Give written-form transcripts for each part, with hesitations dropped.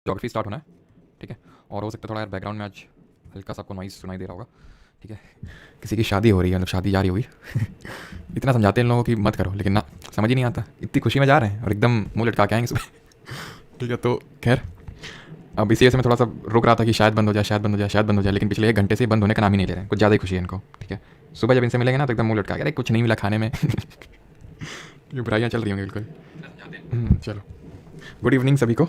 Geography start होना है, ठीक है। और हो सकता है थोड़ा यार बैकग्राउंड में आज हल्का सा आपको नॉइज़ सुनाई दे रहा होगा, ठीक है। किसी की शादी हो रही है, मतलब शादी जा रही होगी। इतना समझाते हैं इन लोगों की मत करो, लेकिन ना समझ ही नहीं आता। इतनी खुशी में जा रहे हैं और एकदम मुंह लटका के आएंगे सुबह। ठीक है, तो खैर अब इसी वजह से मैं थोड़ा सा रुक रहा था कि शायद बंद हो जाए, शायद बंद हो जाए, शायद बंद हो जाए, लेकिन पिछले 1 घंटे से बंद होने का नाम ही नहीं ले रहे हैं। कुछ ज़्यादा ही खुशी है इनको, ठीक है। सुबह जब इनसे मिलेंगे ना तो एकदम मुंह लटका के, अरे कुछ नहीं मिला खाने में। ये बुराइयाँ चल रही होंगी बिल्कुल। चलो, गुड इवनिंग सभी को।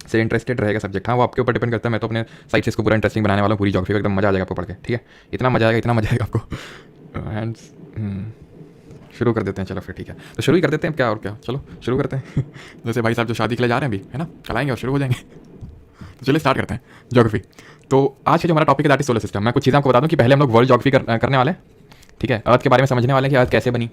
से इंटरेस्टेड रहेगा सब्जेक्ट, हाँ वो आपके ऊपर डिपेंड करता है। मैं तो अपने साइड से इसको पूरा इंटरेस्टिंग बनाने वाला हूँ, पूरी ज्योग्राफी का एकदम मजा आ जाएगा आपको पढ़ के, ठीक है। इतना मजा आएगा, इतना मजा आएगा आपको। हैंड्स शुरू कर देते हैं, चलो फिर ठीक है। तो शुरू ही कर देते हैं, क्या और क्या, चलो शुरू करते हैं। जैसे भाई साहब जो शादी के लिए जा रहे हैं अभी, है ना, चलाएंगे और शुरू हो जाएंगे। तो चलिए स्टार्ट करते हैं ज्योग्राफी। तो आज का जो हमारा टॉपिक है दैट इज सोलर सिस्टम। मैं कुछ चीज़ें आपको बता दूं कि पहले हम लोग वर्ल्ड ज्योग्राफी करने वाले हैं, ठीक है। अर्थ के बारे में समझने वाले हैं कि अर्थ कैसे बनी,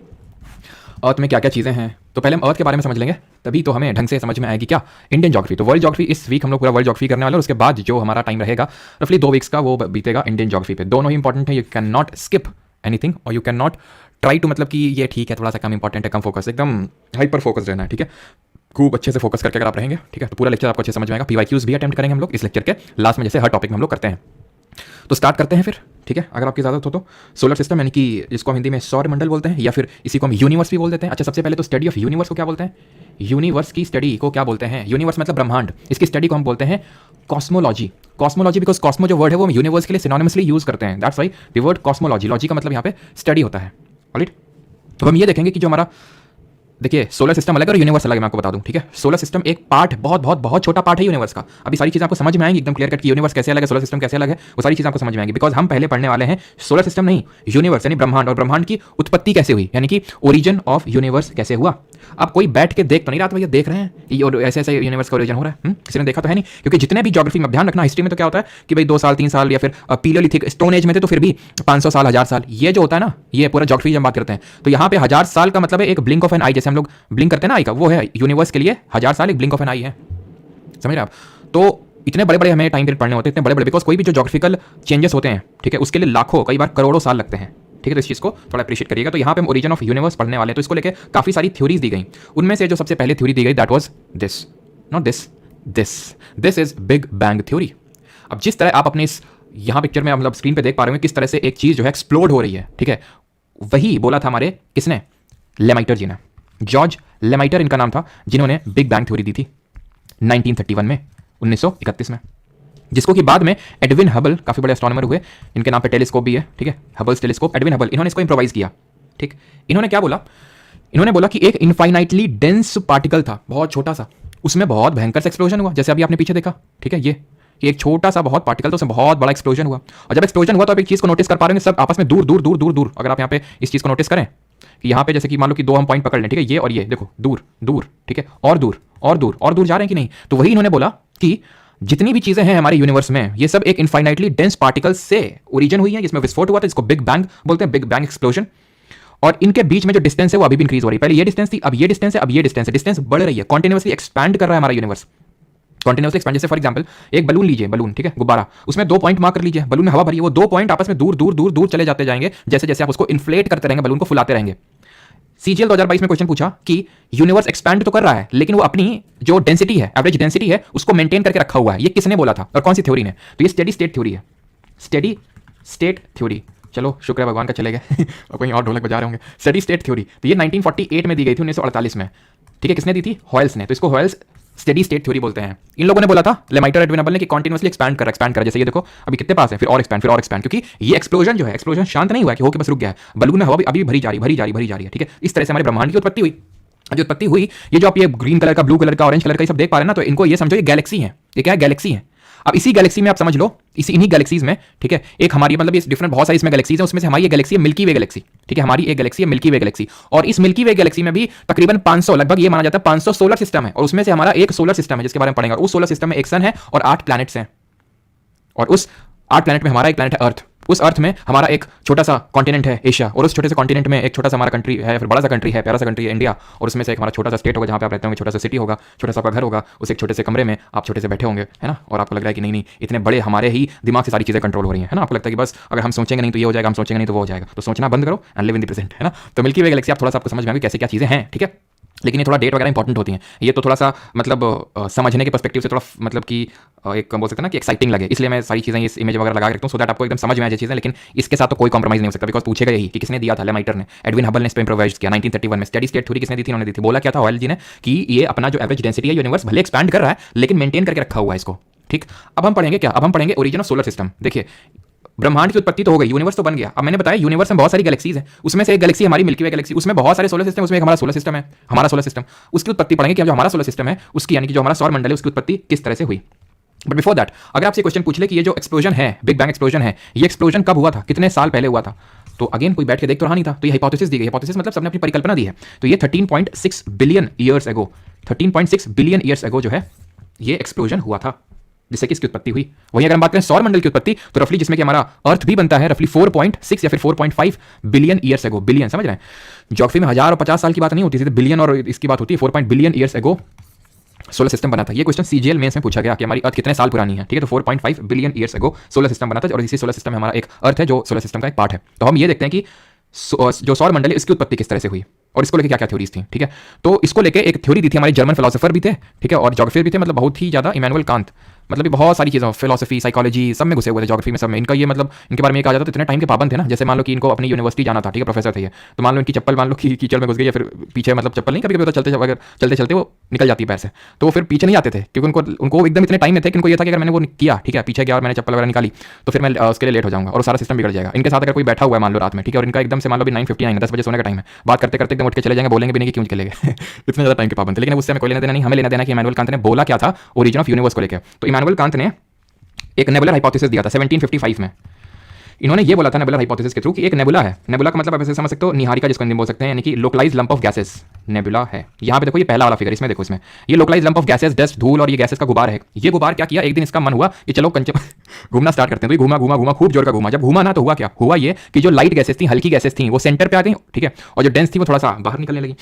अर्थ में क्या क्या चीज़ें हैं। तो पहले हम अर्थ के बारे में समझ लेंगे, तभी तो हमें ढंग से समझ में आएगी क्या इंडियन ज्योग्राफी। तो वर्ल्ड ज्योग्राफी इस वीक हम लोग पूरा वर्ल्ड ज्योग्राफी करने वाले हैं, और उसके बाद जो हमारा टाइम रहेगा रफली 2 वीक्स का, वो बीतेगा इंडियन ज्योग्राफी पे। दोनों ही इंपॉर्टेंट है, you can not skip anything और you can not try to, मतलब कि ये ठीक है थोड़ा सा कम इंपॉर्टेंट है, कम फोकस, एकदम हाइपर फोकस रहना है, ठीक है। खूब अच्छे से फोकस करके अगर आप रहेंगे, ठीक है, तो पूरा लेक्चर आपको अच्छे समझ में आएगा। PYQs भी अटेम्प्ट करेंगे हम लोग इस लेक्चर के लास्ट में, जैसे हर टॉपिक में हम लोग करते हैं। तो स्टार्ट करते हैं फिर, ठीक है, अगर आपकी इजाजत हो तो। सोलर सिस्टम यानी कि जिसको हम हिंदी में सौरमंडल बोलते हैं, या फिर इसी को हम यूनिवर्स भी बोल देते हैं। अच्छा, सबसे पहले तो स्टडी ऑफ यूनिवर्स को क्या बोलते हैं? यूनिवर्स की स्टडी को क्या बोलते हैं? यूनिवर्स मतलब ब्रह्मांड, इसकी स्टडी को हम बोलते हैं कॉस्मोलॉजी। कॉस्मोलॉजी बिकॉज कॉस्मो जो वर्ड है वो हम यूनिवर्स के लिए सिनोनिमसली यूज करते हैं, that's why the word cosmology. Logy का मतलब यहाँ पे स्टडी होता है, ऑलराइट। तो हम ये देखेंगे कि जो हमारा, देखिए सोलर सिस्टम अलग और यूनिवर्स अलग है, मैं आपको बता दूं, ठीक है। सोलर सिस्टम एक पार्ट, बहुत बहुत बहुत छोटा पार्ट है यूनिवर्स का। अभी सारी चीज़ें आपको समझ में आएंगी एकदम क्लियर कट कि यूनिवर्स कैसे अलग है, सोलर सिस्टम कैसे अलग है, वो सारी चीज़ें आपको समझ में आएंगी। बिकॉज हम पहले पढ़ने वाले हैं सोलर सिस्टम नहीं, यूनिवर्स यानी ब्रह्मांड, और ब्रह्मांड की उत्पत्ति कैसे हुई, यानी कि ओरिजिन ऑफ यूनिवर्स कैसे हुआ। अब कोई बैठ के देख तो नहीं रहा था, भैया देख रहे हैं कि ऐसे ऐसे यूनिवर्स का ओरिजिन हो रहा है, किसी ने देखा तो है नहीं। क्योंकि जितने भी ज्योग्राफी में ध्यान रखना, हिस्ट्री में तो क्या होता है कि भाई 2 साल 3 साल, या फिर पीलियोलिथिक स्टोन एज में थे तो फिर भी 500 साल 1000 साल, ये जो होता है ना, ये पूरा ज्योग्राफी जब बात करते हैं तो यहाँ पे 1000 साल का मतलब है एक ब्लिंक ऑफ एन आई, जैसे हम लोग ब्लिंक करते हैं ना आई का, वो है यूनिवर्स के लिए 1000 साल एक ब्लिंक ऑफ एन आई है, समझ रहे आप। तो इतने बड़े बड़े हमें टाइम पीरियड पढ़ने होते हैं, इतने बड़े बड़े, बिकॉज कोई भी जो ज्योग्राफिकल चेंजेस होते हैं, ठीक है, उसके लिए लाखों कई बार करोड़ों साल लगते हैं, ठीक है। तो इस चीज़ को थोड़ा अप्रिशिएट करिएगा। तो यहाँ पे हम ओरिजिन ऑफ यूनिवर्स पढ़ने वाले हैं, तो इसको लेके काफ़ी सारी थ्योरीज दी गई। उनमें से जो सबसे पहले थ्योरी दी गई that was this, not this, this is big bang theory. अब जिस तरह आप अपने इस यहाँ पिक्चर में, मतलब स्क्रीन पे देख पा रहे हो किस तरह से एक चीज़ जो है एक्सप्लोड हो रही है, ठीक है, वही बोला था हमारे किसने, लेमाइटर जी ने। जॉर्ज लेमाइटर इनका नाम था, जिन्होंने बिग बैंग थ्योरी दी थी 1931 में, 1931 में, जिसको कि बाद में एडविन हबल, काफी बड़े एस्ट्रोनॉमर हुए, इनके नाम पे टेलीस्कोप भी है, ठीक है, हबल्स टेलीस्कोप, एडविन हबल, इन्होंने इसको इंप्रोवाइज किया, ठीक। इन्होंने क्या बोला, इन्होंने बोला कि एक इनफाइनाइटली डेंस पार्टिकल था, बहुत छोटा सा, उसमें बहुत भयंकर सा एक्सप्लोजन हुआ, जैसे अभी आपने पीछे देखा, ठीक है, ये कि एक छोटा सा बहुत पार्टिकल था, उसमें बहुत बड़ा एक्सप्लोजन हुआ। और जब एक्सप्लोजन हुआ तो आप एक चीज को नोटिस कर पा रहे हैं, सब आपस में दूर दूर दूर दूर दूर, अगर आप यहाँ पे इस चीज को नोटिस करें कि यहाँ पे जैसे कि मान लो कि 2 हम पॉइंट पकड़ लें, ठीक है, ये और ये देखो, दूर दूर, ठीक है, और दूर और दूर और दूर जा रहे हैं कि नहीं। तो वही इन्होंने बोला कि जितनी भी चीजें हैं हमारे यूनिवर्स में, ये सब एक इनफाइनाइटली डेंस पार्टिकल से ओरिजिन हुई है, जिसमें विस्फोट हुआ था, इसको बिग बैंग बोलते हैं, बिग बैंग एक्सप्लोजन। और इनके बीच में जो डिस्टेंस है वो अभी भी इंक्रीज हो रही है। पहले ये डिस्टेंस थी, अब ये डिस्टेंस है, अब ये डिस्टेंस है, डिस्टेंस बढ़ रही है, कॉन्टिन्यूसली एक्सपैंड कर रहा है हमारा यूनिवर्स, कॉन्टिन्यूसली एक्सपैंड। जैसे फॉर एग्जांपल एक बलून लीजिए, बलून, ठीक है, गुब्बारा, उसमें 2 पॉइंट मार्क कर लीजिए, बलून में हवा भरी है, वो 2 पॉइंट आपस में दूर दूर दूर दूर चले जाते जाएंगे, जैसे जैसे आप उसको इन्फ्लेट करते रहेंगे, बलून को फुलाते रहेंगे। CGL 2022 में क्वेश्चन पूछा कि यूनिवर्स एक्सपैंड तो कर रहा है, लेकिन वो अपनी जो डेंसिटी है, एवरेज डेंसिटी है, उसको मेंटेन करके रखा हुआ है। ये किसने बोला था और कौन सी थ्योरी ने? तो ये स्टेडी स्टेट थ्योरी है, स्टेडी स्टेट थ्योरी। चलो शुक्र है भगवान का चले गए। और कहीं और ढोलक बजा रहे होंगे। स्टेडी स्टेट थ्योरी, तो ये 1948 में दी गई थी, 1948 में, ठीक है। किसने दी थी? हॉयल्स ने। तो इसको हॉयल्स स्टेडी स्टेट थ्योरी बोलते हैं। इन लोगों ने बोला था, लेमाइटर, एडविन हबल ने, कि कॉन्टिन्यूअसली एक्सपैंड कर, जैसे ये देखो अभी कितने पास है, फिर और एक्सपैंड, क्योंकि ये एक्सप्लोजन जो है, एक्सप्लोजन शांत नहीं हुआ है कि होके बस रुक गया है, बलून में हवा भी अभी भरी जा रही है, ठीक है। इस तरह से हमारे ब्रह्मांड की उत्पत्ति हुई। जो उत्पत्ति हुई, ये जो आप ये ग्रीन कलर का, ब्लू कलर का, ऑरेंज कलर का ये सब देख पा रहे हैं ना, तो इनको ये समझो ये गैलेक्सी है। ये क्या है? गैलेक्सी है। अब इसी गैलेक्सी में आप समझ लो, इन्हीं गैलेक्सीज में, ठीक है, एक हमारी, मतलब ये डिफरेंट बहुत सारी इसमें गैलेक्सीज हैं, उसमें से हमारी ये गैलेक्सी है मिल्की वे गैलेक्सी, ठीक है, हमारी एक गैलेक्सी है मिल्की वे गैलेक्सी। और इस मिल्की वे गैलेक्सी में भी तकरीबन 500, लगभग ये माना जाता है 500 सोलर सिस्टम है, और उसमें से हमारा एक सोलर सिस्टम है जिसके बारे में पढ़ेंगे। उस सोलर सिस्टम में एक सन है और 8 प्लैनेट्स हैं, और उस 8 प्लैनेट में हमारा एक प्लैनेट है अर्थ। उस अर्थ में हमारा एक छोटा सा कॉन्टिनेंट है एशिया, और उस छोटे से कॉन्टिनेंट में एक छोटा सा हमारा कंट्री है, फिर बड़ा सा कंट्री है, प्यारा सा कंट्री है इंडिया, और उसमें से एक हमारा छोटा सा स्टेट होगा जहाँ पे आप रहते होंगे, छोटा सा सिटी होगा, छोटा सा आपका घर होगा, उस एक छोटे से कमरे में आप छोटे से बैठे होंगे, है ना। और आपको लग रहा है कि नहीं इतने बड़े हमारे ही दिमाग से सारी चीज़ें कंट्रोल हो रही हैं, है ना। आपको लगता है कि बस अगर हम सोचेंगे नहीं तो ये हो जाएगा, हम सोचेंगे नहीं तो वो हो जाएगा। तो सोचना बंद करो and live in the present, है ना। तो मिल्की वे गैलेक्सी आप थोड़ा सा आपको समझ में आएगी कैसे क्या चीज़ें हैं, ठीक है। लेकिन ये थोड़ा डेट वगैरह इंपॉर्टेंट होती हैं, ये तो थोड़ा सा मतलब समझने के पर्सपेक्टिव से थोड़ा मतलब कि एक बोल सकते हैं ना कि एक्साइटिंग लगे, इसलिए मैं सारी चीज़ें इस इमेज वगैरह लगा के रखता हूँ सो दैट आपको एकदम समझ में आ जाए चीज़ें। लेकिन इसके साथ तो कोई कॉम्प्रोमाइज़ नहीं हो सकता, बिकॉज पूछेगा यही कि किसने दिया था, लेमाइटर ने, एडविन हबल ने इस पर इम्प्रोवाइज किया 1931 में। स्टेडी स्टेट थ्योरी किसने दी थी, उन्होंने दी थी। बोला क्या था हॉयल जी ने कि ये अपना जो एवरेज डेंसिटी है यूनिवर्स भले एक्सपैंड कर रहा है लेकिन मेंटेन करके रखा हुआ है इसको, ठीक। अब हम पढ़ेंगे क्या, अब हम पढ़ेंगे ओरिजिन ऑफ सोलर सिस्टम। देखिए ब्रह्मांड की उत्पत्ति तो हो गई, यूनिवर्स तो बन गया। अब मैंने बताया यूनिवर्स में बहुत सारी गैलेक्सीज हैं, उसमें से एक गैलेक्सी हमारी मिल्की वे गैलेक्सी, उसमें बहुत सारे सोलर सिस्टम, उसमें एक हमारा सोलर सिस्टम है, हमारा सोलर सिस्टम। उसकी उत्पत्ति पढ़ेंगे कि जो हमारा सोलर सिस्टम है उसकी, यानी कि जो हमारा सौर मंडल है उसकी उत्पत्ति किस तरह से हुई। बट बिफोर दैट अगर आपसे क्वेश्चन पूछ ले कि ये जो एक्सप्लोजन है, बिग बैंग एक्सप्लोजन है, ये एक्सप्लोजन कब हुआ था, कितने साल पहले हुआ था, तो अगेन कोई बैठ के देख तो रहा नहीं था, तो ये हाइपोथेसिस दी गई। हाइपोथेसिस मतलब सबने अपनी परिकल्पना दी है। तो ये 13.6 billion years ago, 13.6 billion years ago जो है ये एक्सप्लोजन हुआ था, जिससे कि इसकी उत्पत्ति हुई। वहीं अगर हम बात करें सौर मंडल की उत्पत्ति, तो रफली जिसमें कि हमारा अर्थ भी बनता है, रफली 4.6 या फिर 4.5 बिलियन ईयर्स एगो। बिलियन समझ रहे हैं, ज्योग्राफी में 1000 और 50 साल की बात नहीं होती थी, बिलियन और इसकी बात होती है। 4 billion years ago solar system बना था। ये क्वेश्चन सीजीएल मेंस में पूछा गया कि हमारी अर्थ कितने साल पुरानी है, ठीक है। तो 4.5 billion years ago solar system बना था, और इसी सोलर सिस्टम में हमारा एक अर्थ है जो सोलर सिस्टम का एक पार्ट है। तो हम ये देखते हैं कि जो सौर मंडल है इसकी उत्पत्ति किस तरह से हुई और इसको लेके क्या क्या थ्योरीज थी, ठीक है। तो इसको लेके एक थ्योरी दी थी, हमारे जर्मन फिलोसोफर भी थे, ठीक है, और ज्योग्राफर भी थे, मतलब बहुत ही ज्यादा, इमैनुअल कांत, मतलब ये बहुत सारी चीज़ें, फिलोसफी, साइकोलॉजी सब में घुसे हुए थे, ज्योग्राफी में सब में। इनका ये मतलब इनके बारे में कहा जाता तो इतने टाइम के पाबंद थे ना, जैसे मान लो कि इनको अपनी यूनिवर्सिटी जाना था, ठीक है, प्रोफेसर थे ये, तो मान लो इनकी चप्पल मान लो कि कीचड़ में घुस गई या फिर पीछे, मतलब चप्पल नहीं, कभी कभी तो चलते चलते वो निकल जाती है पैर से, तो फिर पीछे नहीं आते थे, क्योंकि उनको एकदम इतने टाइम में थे कि उनको ये था कि अगर मैंने वो किया, ठीक है, पीछे गया और मैंने चप्पल वगैरह निकाली तो फिर मैं उसके लिए लेट हो जाऊंगा और सारा सिस्टम बिगड़ जाएगा। इनके साथ अगर कोई बैठा हुआ है मान लो रात में, ठीक है, और इनका एकदम से मान लो 9:59 10 बजे सोने का टाइम है, बात करते करते एकदम उठ के चले जाएंगे, बोलेंगे भी नहीं कि क्यों चले गए इतने ज़्यादा टाइम के पाबंद थे। लेकिन उससे हमें कोई लेना देना नहीं, हमें लेना देना कि इमैनुअल कांत ने बोला क्या था ओरिजिन ऑफ यूनिवर्स को लेकर। तो इमैनुअल कांत ने एक नेबुलर हाइपोथेसिस दिया था 1755 में। इन्होंने ये बोला था नेबुलर हाइपोथेसिस के थ्रू कि एक नेबुला है, नेबुला का मतलब आप ऐसे समझ सकते हो निहारिका जिसको हिंदी में बोल सकते हैं, यानी कि localise lump of gases nebula है। यहाँ पे देखो ये पहला वाला फिगर, इसमें देखो, इसमें ये localise lump of gases, dust, धूल और ये गैसेस का गुबार है। ये गुबार क्या किया, एक दिन इसका मन हुआ कि चलो कंचन घूमना स्टार्ट करते हैं, तो ये घूमा घूमा घूमा खूब जोर का घूमा। जब घूमा ना तो हुआ क्या, हुआ ये कि जो लाइट गैसेस थी, हल्की गैसेस थी, वो सेंटर पे आ गई, ठीक है, और जो डेंस थी वो थोड़ा सा बाहर निकलने लगी।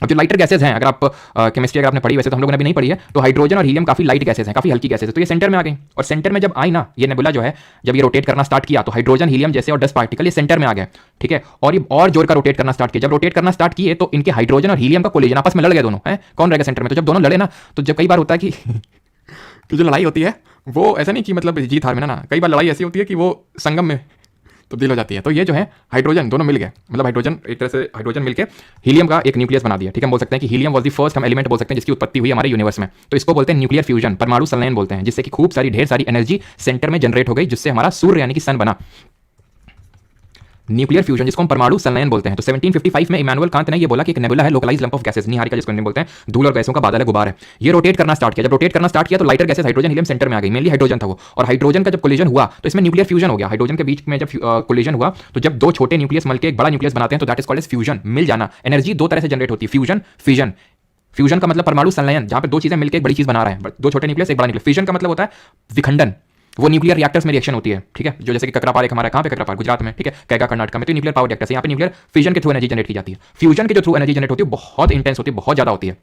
अब जो लाइटर गैसेज हैं, अगर आप केमिस्ट्री अगर आपने पढ़ी, वैसे तो हम लोगों ने भी नहीं पढ़ी है, तो हाइड्रोजन और हीलियम काफी लाइट गैसेज हैं, काफी हल्की गैसेज है, तो ये सेंटर में आ गई। और सेंटर में जब आई ना ये नेबुला जो है, जब ये रोटेट करना स्टार्ट किया तो हाइड्रोजन, हीलियम जैसे और डस्ट पार्टिकल ये सेंटर में आ गए, ठीक है, और ये और जोर का रोटेट करना स्टार्ट किया। जब रोटेट करना स्टार्ट किए तो इनके हाइड्रोजन और हीलियम का कोलिजन, आपस में लड़ गए दोनों, है कौन रहेगा सेंटर में। तो जब दोनों लड़े ना, तो जब कई बार होता है कि तो जो लड़ाई होती है वो ऐसा नहीं कि मतलब जीत हार में ना, कई बार लड़ाई ऐसी होती है कि वो संगम में तब्दील हो जाती है। तो ये जो है हाइड्रोजन दोनों मिल गए, मतलब हाइड्रोजन एक तरह से हाइड्रोजन मिलके हीलियम का एक न्यूक्लियस बना दिया, ठीक है। हम बोल सकते हैं कि हीलियम वाज द फर्स्ट, हम एलिमेंट बोल सकते हैं जिसकी उत्पत्ति हुई हमारे यूनिवर्स में। तो इसको बोलते हैं न्यूक्लियर फ्यूजन, परमाणु संलयन बोलते हैं, जिससे कि खूब सारी ढेर सारी एनर्जी सेंटर में जनरेट हो गई, जिससे हमारा सूर्य यानी कि सन बना। न्यूक्लियर फ्यूजन जिसको हम परमाणु संलयन बोलते हैं। तो 1755 में इमैनुअल कांत ने ये बोला कि एक नेबुला है, localise lump of gases, Niharika जिसको हिंदी में बोलते हैं, धूल और गैसों का बादल है, गुबार है। ये रोटेट करना स्टार्ट किया, जब रोटेट करना स्टार्ट किया तो lighter gases, hydrogen, helium centre में आ गई, मेनली हाइड्रोजन था वो, और हाइड्रोजन का जब कोलिजन हुआ तो इसमें न्यूक्लियर फ्यूजन हो गया। हाइड्रोजन के बीच में जब कोलिजन हुआ तो जब दो छोटे न्यूक्लियस मिलकर एक बड़ा न्यूक्लियस बनाते हैं तो that is called as fusion, मिल जाना। एनर्जी दो तरह से जनरेट होती है, फ्यूजन, फिजन। फ्यूजन का मतलब परमाणु संलयन, जहां पे दो चीजें मिलकर एक बड़ी चीज बना रहे हैं, दो छोटे न्यूक्लियस एक बड़ा न्यूक्लियस। फिजन का मतलब होता है विखंडन, वो न्यूक्लियर रिएक्टर्स में रिएक्शन होती है, ठीक है, जो जैसे कि ककरापार एक हमारा कहां पे, ककरापार गुजरात में, ठीक है, कैगा कर्नाटक में, तो न्यूक्लियर पावर रिएक्टर्स, यहाँ पे न्यूक्लियर फिजन के थ्रू एनर्जी जनरेट की जाती है। फ्यूजन के जो थ्रू एनर्जी जनरेट होती है बहुत इंटेंस होती है, बहुत ज्यादा होती है,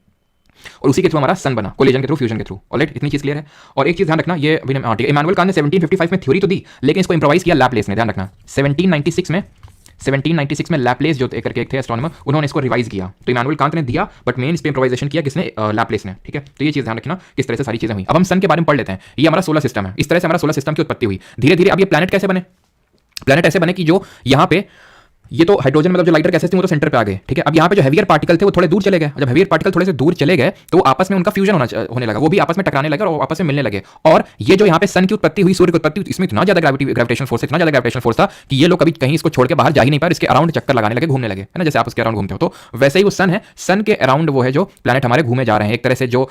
और उसी के थ्रू हमारा सन बना, कोलिजन के थ्रू, फ्यूजन के थ्रू। ऑलराइट, इतनी चीज क्लियर है। और एक चीज ध्यान रखना, ये ठीक है, इमैनुअल कांत ने 1755 में थ्योरी तो दी, लेकिन इसको इंप्रोवाइज किया लैपलेस ने, ध्यान रखना। 1796 में लैपलेस जो करके एक थे एस्ट्रोनॉमर, उन्होंने इसको रिवाइज किया। तो इमैनुअल कांत ने दिया, बट मेन इस पे इंप्रोवाइजेशन किया किसने, लैपलेस ने, ठीक है। तो ये चीज ध्यान रखना किस तरह से सारी चीजें हुई। अब हम सन के बारे में पढ़ लेते हैं। ये हमारा सोलर सिस्टम है, इस तरह से हमारा सोलर सिस्टम की उत्पत्ति हुई धीरे धीरे। अब ये प्लैनेट कैसे बने, प्लैनेट ऐसे बने कि जो यहाँ पे ये तो हाइड्रोजन मतलब जो लाइटर गैसेस थी वो तो सेंटर पे आ गए, ठीक है। अब यहाँ पे जो हेवियर पार्टिकल थे वो थोड़े दूर चले गए। जब हेवियर पार्टिकल थोड़े से दूर चले गए तो आपस में उनका फ्यूजन होने लगा, वो भी आपस में टकराने लगे और आपस में मिलने लगे। और ये जो यहाँ पे सन की उत्पत्ति हुई, सूर्य की उत्पत्ति, इसमें इतना ज्यादा ग्रेविटेशन फोर्स, इतना ज्यादा ग्रेविटेशन फोर्स था कि ये लोग कभी कहीं इसको छोड़ के बाहर जा ही नहीं पाए, इसके अराउंड चक्कर लगाने लगे, घूमने लगे, है ना, जैसे आप उसके अराउंड घूमते हो। तो वैसे ही वो सन है, सन के अराउंड वो है जो प्लैनेट हमारे घूमे जा रहे हैं। एक तरह से जो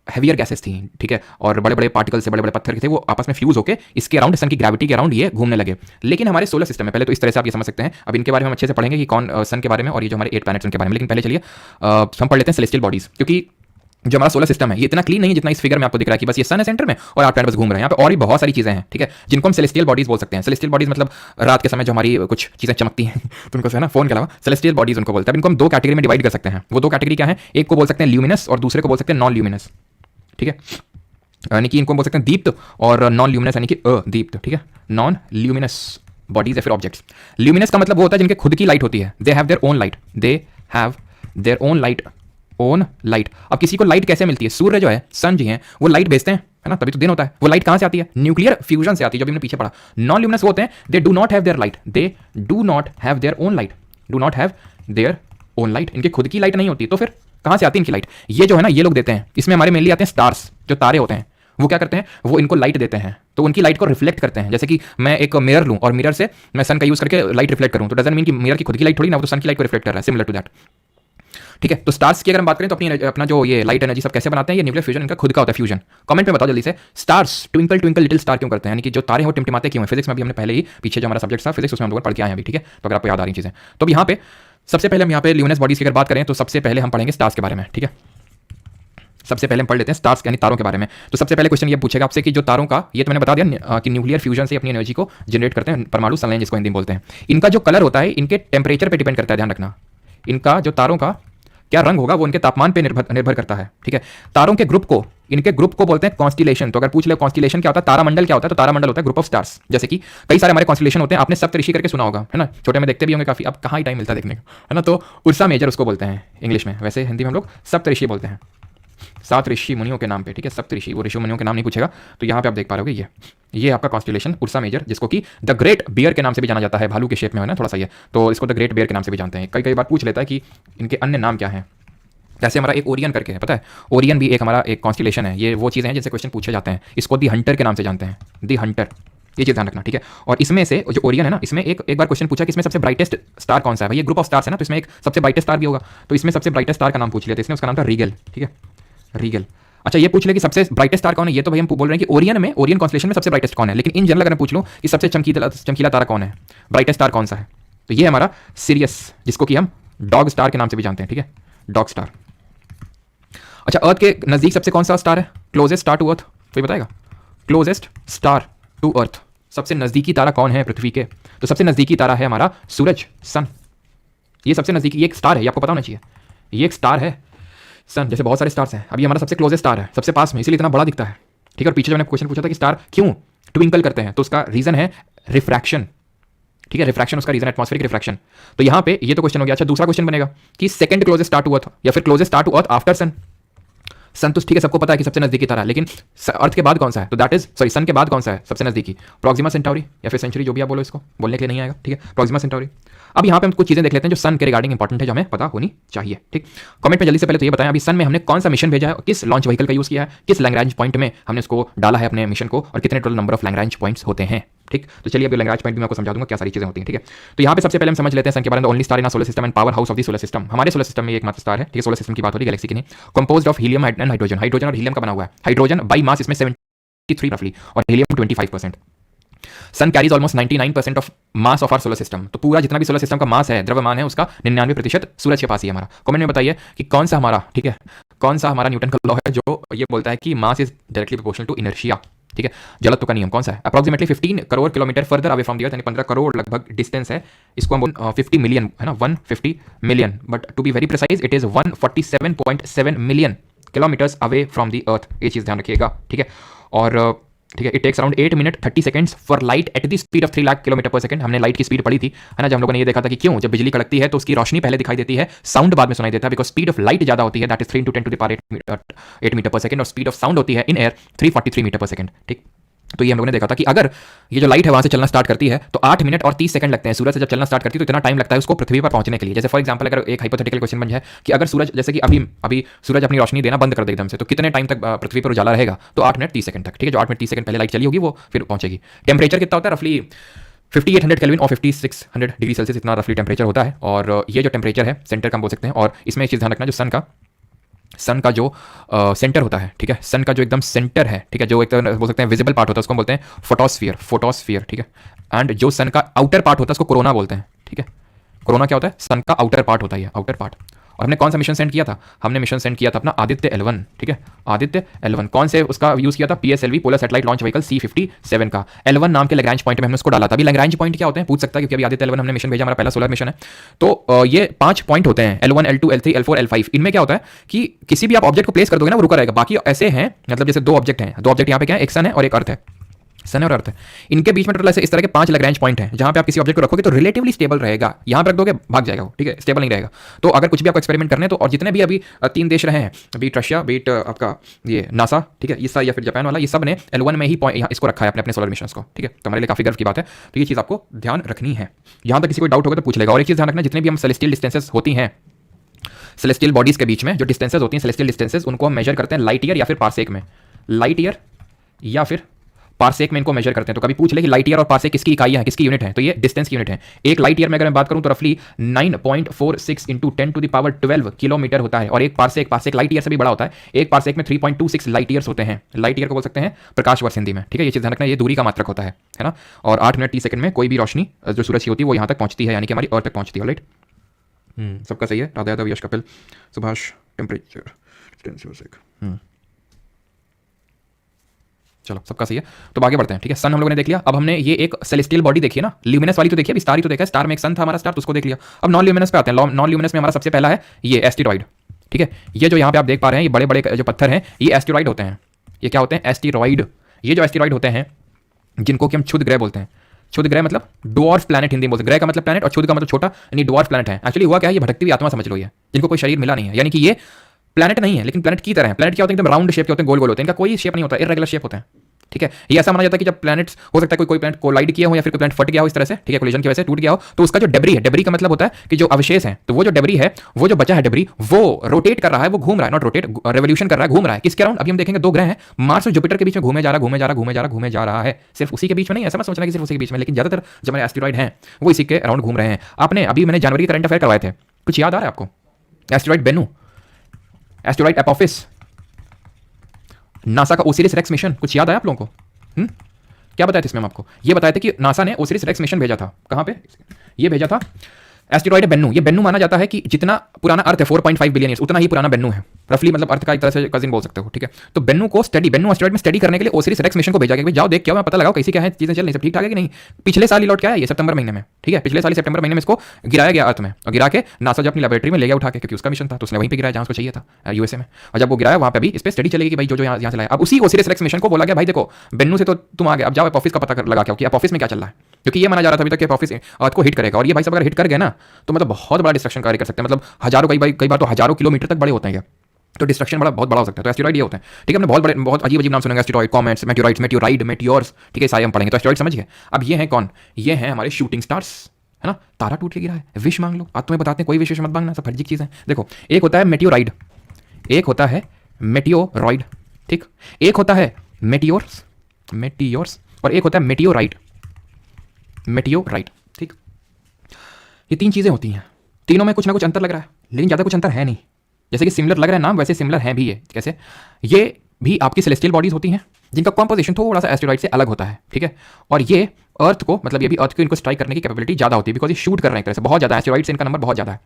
हैवियर गैसेस थी, ठीक है, और बड़े बड़े पार्टिकल से, बड़े बड़े पत्थर के थे, वो आपस में फ्यूज होकर इसके अराउंड, सन की ग्रेविटी के अराउंड ये घूमने लगे। लेकिन हमारे सोलर सिस्टम में पहले तो इस तरह से आप ये समझ सकते हैं। अब इनके बारे में हम अच्छे से पढ़ेंगे कि कौन सन के बारे में और ये जो हमारे 8 प्लैनेट्स उनके बारे में। लेकिन पहले चलिए हम पढ़ लेते हैं सेलेस्टियल बॉडीज, क्योंकि जो हमारा सोलर सिस्टम है ये इतना क्लीन नहीं है जितना इस फिगर में आपको दिख रहा है कि बस ये सन है सेंटर में और आप प्लैनेट बस घूम रहे हैं। यहाँ पे और भी बहुत सारी चीजें हैं, ठीक है, जिनको हम सेलेस्टियल बॉडीज बोल सकते हैं। सेलेस्टियल बॉडीज मतलब रात के समय जो हमारी कुछ चीजें चमकती हैं तो उनको है ना, फोन के अलावा सेलेस्टियल बॉडीज उनको बोलते हैं। इनको हम दो कैटेगरी में डिवाइड कर सकते हैं। वो दो कैटेगरी क्या है, एक को बोल सकते हैं ल्यूमिनस और दूसरे को बोल सकते हैं नॉन ल्यूमिनस, ठीक है, यानी कि इनको बोल सकते हैं दीप्त और नॉन ल्यूमिनस यानी कि अदीप्त, ठीक है, नॉन ल्यूमिनस बॉडीज या फिर ऑब्जेक्ट्स। ल्यूमिनस का मतलब वो होता है जिनके खुद की लाइट होती है, they have their own light, they have their own light own light. अब किसी को लाइट कैसे मिलती है? सूर्य जो है, सन जी हैं, वो लाइट भेजते हैं, है ना, तभी तो दिन होता है। वो लाइट कहां से आती है? न्यूक्लियर फ्यूजन से आती है, जो भी हमने पीछे पढ़ा। नॉन ल्यूमिनस वो होते हैं, they do not have their light, they do not have their own light, do not have their own light, इनकी खुद की लाइट नहीं होती। तो फिर कहां से आती है इनकी लाइट? ये जो है ना, ये लोग देते हैं। इसमें हमारे मेनली आते हैं स्टार्स, जो तारे होते हैं, वो क्या करते हैं, वो इनको लाइट देते हैं, तो उनकी लाइट को रिफ्लेक्ट करते हैं। जैसे कि मैं एक मिरर लूं और मिरर से मैं सन का यूज करके लाइट रिफ्लेक्ट करूं, तो डजंट मीन कि मिरर की खुद की लाइट थोड़ी ना, वो तो सन की लाइट को रिफ्लेक्ट कर रहा है, सिमिलर टू दैट। ठीक है, तो स्टार्स की अगर हम बात करें तो अपना जो ये लाइट एनर्जी सब कैसे बनाते हैं, ये न्यूक्लियर फ्यूजन इनका खुद का होता है फ्यूजन। कमेंट में बताओ जल्दी से, stars twinkle twinkle little star क्यों करते हैं, यानी कि जो तारे हैं वो टिमटिमाते क्यों हैं? फिजिक्स में भी हमने पहले ही पीछे जो हमारा सब्जेक्ट था फिजिक्स, उसमें हम लोग पढ़ के आए हैं अभी, ठीक है, तो अगर आपको याद आ रही चीजें। तो अब यहाँ पे सबसे पहले हम यहाँ पे ल्यूमिनस बॉडीज की अगर बात करें तो सबसे पहले हम पढ़ेंगे स्टार्स के बारे में, ठीक है। सबसे पहले हम पढ़ लेते हैं स्टार्स यानी तारों के बारे में। तो सबसे पहले क्वेश्चन ये पूछेगा आपसे कि जो तारों का, ये तो मैंने बता दिया कि न्यूक्लियर फ्यूजन से अपनी एनर्जी को जनरेट करते हैं, परमाणु संलयन जिसको हिंदी में बोलते हैं। इनका जो कलर होता है इनके टेम्परेचर पे डिपेंड करता है, ध्यान रखना। इनका जो तारों का क्या रंग होगा वो इनके तापमान पे निर्भर करता है, ठीक है। तारों के ग्रुप को, इनके ग्रुप को बोलते हैं कॉन्स्टिलेशन। तो अगर पूछ ले कॉन्स्टिलेशन क्या होता है, तारामंडल क्या होता है, तो तारामंडल होता है ग्रुप ऑफ स्टार्स। जैसे कि कई सारे हमारे कॉन्स्टिलेशन होते हैं, आपने सप्तऋषि करके सुना होगा, है ना, छोटे में देखते भी होंगे काफी, अब कहाँ ही टाइम मिलता है देखने का, है ना। तो उर्सा मेजर उसको बोलते हैं इंग्लिश में, वैसे हिंदी में हम लोग सप्तऋषि बोलते हैं, 7 ऋषि मुनियों के नाम पे, ठीक है, सप्तऋषि। वो ऋषि मुनियों के नाम नहीं पूछेगा, तो यहाँ पे आप देख पा रहे हो ये आपका कॉन्स्टिलेशन उर्सा मेजर, जिसको कि द ग्रेट बियर के नाम से भी जाना जाता है, भालू के शेप में है ना थोड़ा सा ये, तो इसको द ग्रेट बियर के नाम से भी जानते हैं। कई बार पूछ लेता है कि इनके अन्य नाम क्या हैं। जैसे हमारा एक ओरियन करके है, पता है, ओरियन भी एक हमारा एक कॉन्स्टिलेशन है। ये वो चीज़ें हैं जिनसे क्वेश्चन पूछे जाते हैं। इसको दी हंटर के नाम से जानते हैं, दी हंटर, ये चीज़ ध्यान रखना, ठीक है। और इसमें से जो ओरियन है ना, इसमें एक बार क्वेश्चन पूछा कि इसमें सबसे ब्राइटेस्ट स्टार कौन सा है। भाई ये ग्रुप ऑफ स्टार्स है ना, तो इसमें एक सबसे ब्राइटेस्ट स्टार भी होगा, तो इसमें सबसे ब्राइटेस्ट स्टार का नाम पूछ लिया था इसने, उसका नाम था रीगल, ठीक है, रीगल। अच्छा, ये पूछ ले कि सबसे ब्राइटेस्ट स्टार कौन है, ये तो भाई हम बोल रहे हैं कि ओरियन कॉन्स्टिलेशन में सबसे ब्राइटेस्ट कौन है, लेकिन इन जनरल अगर मैं पूछ लूँ कि सबसे चमकीला तारा कौन है, ब्राइटेस्ट स्टार कौन सा है, तो ये हमारा सीरियस, जिसको कि हम डॉग स्टार के नाम से भी जानते हैं, ठीक है, डॉग स्टार। अच्छा, अर्थ के नजदीक सबसे कौन सा स्टार है, क्लोजेस्ट स्टार टू अर्थ, कोई बताएगा? क्लोजेस्ट स्टार टू अर्थ, सबसे नजदीकी तारा कौन है पृथ्वी के? तो सबसे नजदीकी तारा है हमारा सूरज, सन। ये सबसे नजदीकी, ये एक स्टार है, ये आपको पता होना चाहिए, ये एक स्टार है सन। जैसे बहुत सारे स्टार्स हैं, अभी हमारा सबसे क्लोजेस्ट स्टार है, सबसे पास में, इसीलिए इतना बड़ा दिखता है, ठीक है। और पीछे जो मैंने क्वेश्चन पूछा था कि स्टार क्यों ट्विंकल करते हैं, तो उसका रीजन है रिफ्रैक्शन, ठीक है, रिफ्रैक्शन उसका रीजन, एटमॉस्फेरिक रिफ्रैक्शन। तो यहाँ पे ये तो क्वेश्चन हो गया। अच्छा, दूसरा क्वेश्चन बनेगा कि second closest star to earth या फिर closest star to earth after sun. Sun तो ठीक है, सबको पता है कि सबसे नजदीकी तारा है, लेकिन अर्थ के बाद कौन सा है, तो दैट इज सॉरी सन के बाद कौन सा है सबसे नजदीकी? प्रोक्सिमा सेंटाउरी या फिर सेंचुरी, जो भी आप बोलो, इसको बोलने के लिए नहीं आएगा, ठीक है, प्रोक्सिमा सेंटाउरी। अब यहाँ पे हम कुछ चीजें देख लेते हैं जो सन के रिगार्डिंग इंपॉर्टेंट है, जो हमें पता होनी चाहिए, ठीक। कमेंट में जल्दी से पहले तो ये बताएं, अभी सन में हमने कौन सा मिशन भेजा है, किस लॉन्च व्हीकल का यूज किया है, किस लैग्रेंज पॉइंट में हमने उसको डाला है अपने मिशन को, और कितने total number of Lagrange points होते हैं, ठीक। तो चलिए अभी लैग्रेंज पॉइंट भी मैं आपको समझा दूंगा क्या सारी चीजें होती हैं, ठीक है। तो यहाँ पे सबसे पहले हम समझ लेते हैं सन के बारे में। Only star in our solar system and power house of the solar system, हमारे सोलर सिस्टम में एक मात्र स्टार है, ठीक है। सोलर सिस्टम की बात हो रही है, गैलेक्सी की नहीं। Composed of helium and hydrogen, hydrogen और हीलियम का बना हुआ है। हाइड्रोजन बाई मास इसमें 73 रफली और helium 25%। Sun carries almost 99% of mass of our solar system, तो पूरा जितना भी सोलर सिस्टम का मास है, द्रव्यमान है, उसका 99% सूरज के पास ही है हमारा। कमेंट में बताइए कि कौन सा हमारा, ठीक है, कौन सा हमारा न्यूटन का लॉ है जो ये बोलता है कि mass is directly proportional to inertia, ठीक है, जलत्व का नियम कौन सा है? Approximately 15 crore kilometre further away from the earth, यानी 15 करोड़ लगभग डिस्टेंस है, इसको हम 50 मिलियन, है ना, 150 million, but to be very precise it is 147.7 million kilometres away from the earth, ये चीज ध्यान रखिएगा, ठीक है। और ठीक है, it takes around 8 minute 30 seconds for light at the speed of 3 lakh kilometre per second. हमने लाइट की स्पीड पढ़ी थी, है ना, जब हम लोगों ने ये देखा था कि क्यों जब बिजली कड़कती है तो उसकी रोशनी पहले दिखाई देती है, साउंड बाद में सुनाई देता है, बिकॉज स्पीड ऑफ लाइट ज्यादा होती है, दैट इज 3 × 10⁸ मीटर पर सेकंड, और स्पीड ऑफ साउंड होती है इन एयर 343 मीटर पर सेकंड, ठीक। तो ये हम लोगों ने देखा था कि अगर ये जो लाइट है वहां से चलना स्टार्ट करती है तो 8 मिनट और 30 सेकंड लगते हैं सूरज से जब चलना स्टार्ट करती है, तो इतना टाइम लगता है उसको पृथ्वी पर पहुंचने के लिए। जैसे फॉर एग्जांपल अगर एक हाइपोथेटिकल क्वेश्चन बन जाए कि अगर सूरज, जैसे कि अभी सूरज अपनी रोशनी देना बंद कर दे एकदम से, तो कितने टाइम तक पृथ्वी पर उजाला रहेगा? तो 8 मिनट 30 सेकंड तक, ठीक है। जो 8 मिनट 30 सेकंड पहले लाइट चली होगी वो फिर पहुंचेगी। टेम्परेचर कितना होता है? रफली 5800 केल्विन और 5600 डिग्री सेल्सियस, इतना रफली टेम्परेचर होता है। और ये जो टेम्परेचर है सेंटर का हम बोल सकते हैं। और इसमें एक चीज़ ध्यान रखना, जो सन का जो सेंटर होता है, ठीक है, सन का जो एकदम सेंटर है, ठीक है, जो एक बोल सकते हैं विजिबल पार्ट होता है, उसको हम बोलते हैं फोटोस्फीयर, ठीक है। एंड जो सन का आउटर पार्ट होता है उसको कोरोना बोलते हैं, ठीक है। कोरोना क्या होता है? सन का आउटर पार्ट होता है, आउटर पार्ट। और हमने कौन सा मिशन सेंड किया था? हमने मिशन सेंड किया था अपना आदित्य L1, ठीक है, आदित्य L1। कौन से उसका यूज किया था? PSLV, polar satellite launch vehicle C57 का। L1 नाम के लैग्रेंज पॉइंट में हमने उसको डाला था। अभी लैग्रेंज पॉइंट क्या होते हैं पूछ सकता है, क्योंकि अभी आदित्य L1 हमने मिशन भेजा, हमारा पहला सोलर मिशन है। तो ये 5 पॉइंट होते हैं, L1, L2, L3, L4, L5। इनमें क्या होता है कि किसी भी आप ऑब्जेक्ट को प्लेस कर दोगे ना, वो रुका रहेगा। बाकी ऐसे हैं, मतलब जैसे 2 ऑब्जेक्ट हैं, 2 ऑब्जेक्ट यहाँ पे क्या है, एक सन है और एक अर्थ है। सन और अर्थ है, इनके बीच में टोटल ऐसे इस तरह के 5 लैग्रेंज पॉइंट हैं जहां पे आप किसी ऑब्जेक्ट को रखोगे तो रिलेटिवली स्टेबल रहेगा, यहां पर रख दोगे भाग जाएगा वो, ठीक है, स्टेबल नहीं रहेगा। तो अगर कुछ भी आपको एक्सपेरिमेंट करने तो, और जितने भी अभी 3 देश रहे हैं, बीट रशिया, बीट आपका ये नासा, ठीक है, ये या फिर जापान वाला, ये सब ने L1 में ही इसको रखा है अपने अपने सोलर मिशंस को, ठीक है। तो हमारे लिए काफी गर्व की बात है। तो ये चीज़ आपको ध्यान रखनी है, यहां तक किसी को डाउट होगा तो पूछ लेगा। और एक चीज़ ध्यान रखना, जितने भी हम सेलेस्टियल डिस्टेंसेस होती हैं, सेलेस्टियल बॉडीज के बीच में जो डिस्टेंसेस होती हैं, सेलेस्टियल डिस्टेंसेस, उनको हम मेजर करते हैं लाइट ईयर या फिर पारसेक में, लाइट ईयर या फिर पारसेक में इनको मेजर करते हैं। तो कभी पूछ ले कि लाइट ईयर और पारसेक किसकी इकाइयां हैं, किसकी यूनिट है, तो ये डिस्टेंस की यूनिट है। एक लाइट ईयर में अगर मैं बात करूं तो रफली 9.46 इंटू 10⁻12 किलोमीटर होता है, और एक पारसेक लाइट ईयर से भी बड़ा होता है, एक पारसेक में 3.26 लाइट ईयर्स होते हैं। लाइट ईयर को बोल सकते हैं प्रकाश वर्ष हिंदी में, ठीक है। ये चीज़ ध्यान रखना, ये दूरी का मात्रक होता है ना। और 8 मिनट 30 सेकंड में कोई भी रोशनी जो सूरज की होती है वो यहाँ तक पहुंचती है, यानी कि हमारी अर्थ तक पहुंचती है। राइट, सबका सही है। राधा यादव, यश कपिल, सुभाष, टेम्परेचर, चलो सबका सही है। तो आगे बढ़ते हैं, ठीक है। सन हम लोगों ने देख लिया। अब हमने ये एक सेलेस्टियल बॉडी देखी है ना, ल्यूमिनस वाली तो देखी है, स्टार ही तो देखा है। स्टार में एक सन था हमारा स्टार, तो उसको देख लिया। अब नॉन ल्यूमिनस पे आते हैं। नॉन ल्यूमिनस में हमारा सबसे पहला है ये एस्टेरॉइड, ठीक है। ये जो यहाँ पे आप देख पा रहे हैं, ये बड़े बड़े जो पत्थर हैं, ये एस्टेरॉइड होते हैं। ये क्या होते हैं? एस्टेरॉइड। ये जो एस्टेरॉइड होते हैं, जिनको कि हम क्षुद्र ग्रह बोलते हैं। क्षुद्र ग्रह मतलब डॉर्फ प्लैनेट हिंदी में बोलते हैं। ग्रह का मतलब प्लैनेट और क्षुद्र का मतलब छोटा, यानी डॉर्फ प्लैनेट है। एक्चुअली हुआ क्या है, ये भटकती हुई आत्मा समझ लो, ये जिनको कोई शरीर मिला नहीं है, यानी कि ये प्लैनेट नहीं है लेकिन प्लैनेट की तरह है। प्लैनेट क्या होते हैं? एकदम राउंड शेप के होते हैं, गोल गोल होते हैं, इनका कोई शेप नहीं होता, इरेगुलर शेप होते हैं, ठीक है। ये ऐसा माना जाता है कि जब प्लैनेट्स हो सकता है कोई प्लैनेट कोलाइड किया हो या फिर कोई प्लैनेट फट गया हो इस तरह से, ठीक है, कोलिजन की वजह से टूट गया हो, तो उसका जो डेब्री है, डेब्री का मतलब होता है कि जो अवशेष है, तो वो जो डेब्री है, वो जो बचा है डेब्री, वो रोटेट कर रहा है, वो घूम रहा है, नॉट रोटेट, रेवोल्यूशन कर रहा है, घूम रहा है। किसके अराउंड? अभी हम देखेंगे 2 ग्रह हैं, मार्स और जुपिटर के बीच में घूमे जा रहा है। सिर्फ उसी के बीच में नहीं, ऐसा मत सोचना कि सिर्फ उसी के बीच में, लेकिन ज्यादातर जो हमारे एस्टेरॉइड हैं वो इसी के अराउंड घूम रहे हैं। आपने अभी मैंने जनवरी के करंट अफेयर करवाए थे, कुछ याद आ रहा है आपको? Asteroid Bennu, asteroid Apophis, NASA का ओसिरिस रेक्स मिशन, कुछ याद आया आप लोगों को? क्या बताया था इसमें हम आपको? ये बताया था कि नासा ने ओसिरिस रेक्स मिशन भेजा था। कहां पे? ये भेजा था एस्टेरॉइड बेन्नू। ये बेन्नू माना जाता है कि जितना पुराना अर्थ है 4.5 बिलियन ईयर्स, उतना ही पुराना बेन्नू है। रफली मतलब अर्थ का एक तरह से कजिन बोल सकते हो, ठीक है। तो बेन्नू को बेन्नू एस्टेरॉइड में स्टडी करने के लिए ओसिरिस रेक्स मिशन को भेजा गया। भाई जाओ देख के आओ, मैं पता लगाओ कैसी क्या है, चीजें चल रही, सब ठीक ठाक है कि नहीं। पिछले साल ही लौट के आया ये सितंबर महीने में, ठीक है। पिछले साल सितंबर महीने में इसको गिराया गया अर्थ में, और गिरा के नासा जब अपनी लेबोरेटरी में ले गया उठा के, क्योंकि उसका मिशन था, तो उसने वहीं पे गिराया जहां उसको चाहिए था, यूएसए में। और जब वो गिराया वहां पे भी इस पे स्टडी चलेगी कि भाई जो यहाँ से लाया। अब उसी ओसिरिस रेक्स मिशन को बोला गया भाई देखो बेन्नू से तो तुम आ गए, अब जाओ ऑफिस का पता लगा के आओ कि ऑफिस में क्या चल रहा है, क्योंकि ये माना जा रहा था अभी तक कि ऑफिस अर्थ को हिट करेगा। और ये भाई सब अगर हिट कर गए ना तो मतलब बहुत बड़ा डिस्ट्रक्शन कार्य कर सकते हैं, मतलब हजारों कई बार तो हजारों किलोमीटर तक बड़े होते हैं, तो डिस्ट्रक्शन बहुत बड़ा हो सकता है। तो एस्टेरॉइड ये होते हैं, ठीक है। हमने बहुत बड़े बहुत अजीब नाम सुनेंगे, एस्टेरॉइड, कॉमेट्स, मेटियोराइड्स, मेटियोर्स, ठीक है, सारे हम पढ़ेंगे। तो एस्टेरॉइड समझ गए। अब ये हैं कौन? ये हैं हमारे शूटिंग स्टार्स, है ना। तारा टूट के गिरा है, विश मांग लो। आज तुम्हें बताते हैं, कोई विश मत मांगना, सब फर्जी चीज़ है। देखो, एक होता है मेटियोराइड, एक होता है मेटियोरॉइड, ठीक। एक होता है मेटियोर्स और एक होता है मेटियोराइड, ठीक। ये 3 चीज़ें होती हैं, तीनों में कुछ ना कुछ अंतर लग रहा है, लेकिन ज़्यादा कुछ अंतर है नहीं। जैसे कि सिमिलर लग रहा है नाम, वैसे सिमिलर है भी ये। कैसे? ये भी आपकी सेलेस्टियल बॉडीज होती हैं जिनका कॉम्पोजिशन थोड़ा सा एस्टेरॉइड से अलग होता है, ठीक है। और ये अर्थ को, मतलब ये भी अर्थ को इनको स्ट्राइक करने की कैपेबिलिटी ज़्यादा होती है, बिकॉज ये शूट कर रहे हैं एक तरह से बहुत ज़्यादा। एस्टेरॉइड से इनका नंबर बहुत ज़्यादा है।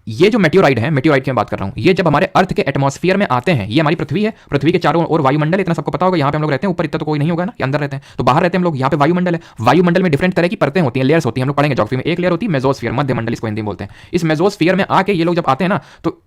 ये जो मेटियोराइड है, मेटियोराइड की मैं बात कर रहा हूँ, ये जब हमारे अर्थ के एटमॉस्फेयर में आते हैं, ये हमारी पृथ्वी है, पृथ्वी के चारों ओर वायुमंडल, इतना सबको पता होगा। यहाँ पे हम लोग रहते हैं, ऊपर इतना तो कोई नहीं होगा ना, अंदर रहते हैं, तो बाहर रहते हैं हम लोग। यहाँ पे वायुमंडल है, वायुमंडल में डिफरेंट तरह की परतें होती हैं, लेयर्स होती हैं, हम लोग पढ़ेंगे ज्योग्राफी में। एक लेयर होती है मेसोस्फीयर, मध्यमंडल इसको हिंदी में बोलते हैं। इस मेसोस्फीयर में आके ये लोग जब आते हैं ना, तो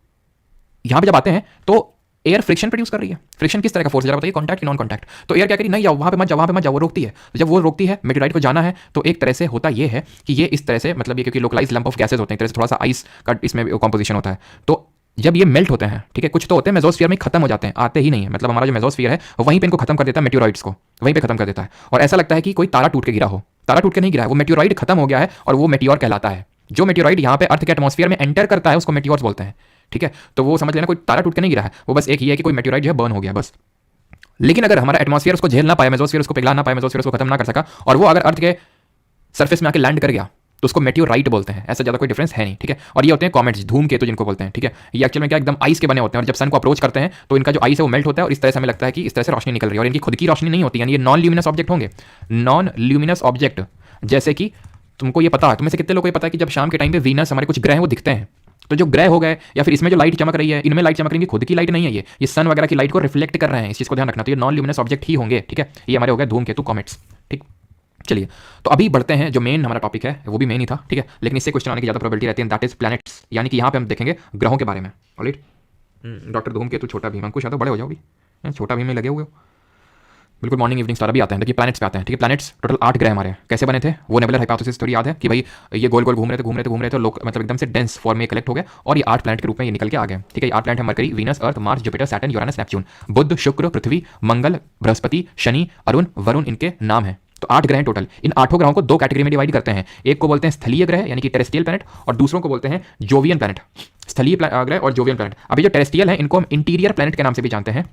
यहाँ पे जब आते हैं तो एयर फ्रिक्शन प्रोड्यूस कर रही है। फ्रिक्शन किस तरह का फोर्स जरा बताइए, कॉन्टैक्ट की नॉन कॉन्टैक्ट। तो एयर क्या करी, नहीं जाओ वहाँ पे मत जाओ, वो रोकती है। तो जब वो रोकती है, मेटेराइट को जाना है, तो एक तरह से होता ये है कि ये इस तरह से, मतलब ये क्योंकि लोकलाइज लंप ऑफ गैसेज होते हैं, एक तरह से थोड़ा सा आइस का इसमें कॉम्पोजिशन होता है। तो जब ये मेल्ट होते हैं, ठीक है, कुछ तो होते हैं मेसोस्फीयर में खत्म हो जाते हैं, आते ही नहीं है। मतलब हमारा जो मेसोस्फीयर है वहीं पे इनको खत्म कर देता है, मेटियोराइड्स को वहीं पे खत्म कर देता है। और ऐसा लगता है कि कोई तारा टूट के गिरा हो। तारा टूट के नहीं गिरा है, वो मेटियोराइड खत्म हो गया है और वो मेटियोर कहलाता है। जो मेटियोराइड यहाँ पे अर्थ के एटमॉस्फेयर में एंटर करता है उसको मेटियोर्स बोलते हैं, ठीक है। तो वो समझ लेना कोई तारा टूट के नहीं गिरा है, वो बस एक ही है कि कोई मेटियोराइड जो है बर्न हो गया बस। लेकिन अगर हमारा एटमॉस्फेयर उसको झेल ना पाए, मेसोस्फीयर उसको पिघला ना पाए, मेसोस्फीयर उसको खत्म ना कर सका, और वो अगर अर्थ के सरफेस में आके लैंड कर गया, तो उसको मेटियोराइट बोलते हैं। ऐसा ज़्यादा कोई डिफरेंस है नहीं, ठीक है। और ये होते हैं कॉमेट्स, धूमकेतु जिनको बोलते हैं, ठीक है। ये एक्चुअल में क्या एकदम आइस के बने होते हैं, और जब सन को अप्रोच करते हैं तो इनका जो आइस है वो मेल्ट होता है, और इस तरह से हमें लगता है कि इस तरह से रोशनी निकल रही है। और इनकी खुद की रोशनी नहीं होती, यानी ये नॉन ल्यूमिनस ऑब्जेक्ट होंगे। नॉन ल्यूमिनस ऑब्जेक्ट, जैसे कि तुमको ये पता है, तुम्हें से कितने लोग को पता है कि जब शाम के टाइम पे वीनस, हमारे कुछ ग्रह हैं वो दिखते हैं। तो जो ग्रह हो गए या फिर इसमें जो लाइट चमक रही है, इनमें लाइट चमक रही है, खुद की लाइट नहीं है, ये सन वगैरह की लाइट को रिफ्लेक्ट कर रहे हैं। इस चीज़ को ध्यान रखना। तो ये नॉन ल्यूमिनस ऑब्जेक्ट ही होंगे, ठीक है। ये हमारे हो गए धूमकेतु, कॉमेट्स, ठीक। चलिए, तो अभी बढ़ते हैं, जो मेन हमारा टॉपिक है वो भी मेन ही था, ठीक है, लेकिन इससे क्वेश्चन आने की ज़्यादा प्रोबेबिलिटी रहती है, दैट इज प्लैनेट्स। यानी कि यहाँ पे हम देखेंगे ग्रहों के बारे में। ऑलराइट, डॉक्टर धूमकेतु, छोटा भीम, अंकुश यादव बड़े हो जाओ भी, छोटा भीम में लगे हुए हो। बिल्कुल मॉर्निंग इवनिंग स्टार अभी आते हैं। देखिए प्लैनेट्स पे आते हैं, ठीक है। प्लैनेट्स टोटल 8 ग्रह हमारे हैं। कैसे बने थे वो नेबुलर हाइपोथेसिस थ्योरी याद है कि भाई ये गोल गोल घूम रहे थे लोग, मतलब एकदम से डेंस फॉर्म में कलेक्ट हो गए और ये 8 प्लैनेट के रूप में ये निकल के आ गए, ठीक है। 8 प्लैनेट है मरकरी, वीनस, अर्थ, Mars, Jupiter, Saturn, Uranus, Neptune. बुध, शुक्र, पृथ्वी, मंगल, बृहस्पति, शनि, अरुण, वरुण इनके नाम हैं। तो 8 ग्रह टोटल। इन 8 ग्रहों को 2 कैटेगरी में डिवाइड करते हैं। एक को बोलते हैं स्थलीय ग्रह यानी कि टेरेस्ट्रियल प्लैनेट, और दूसरों को बोलते हैं जोवियन प्लैनेट। स्थलीय ग्रह और जोवियन प्लैनेट। अभी जो टेरेस्ट्रियल है इनको हम इंटीरियर प्लैनेट के नाम से भी जानते हैं,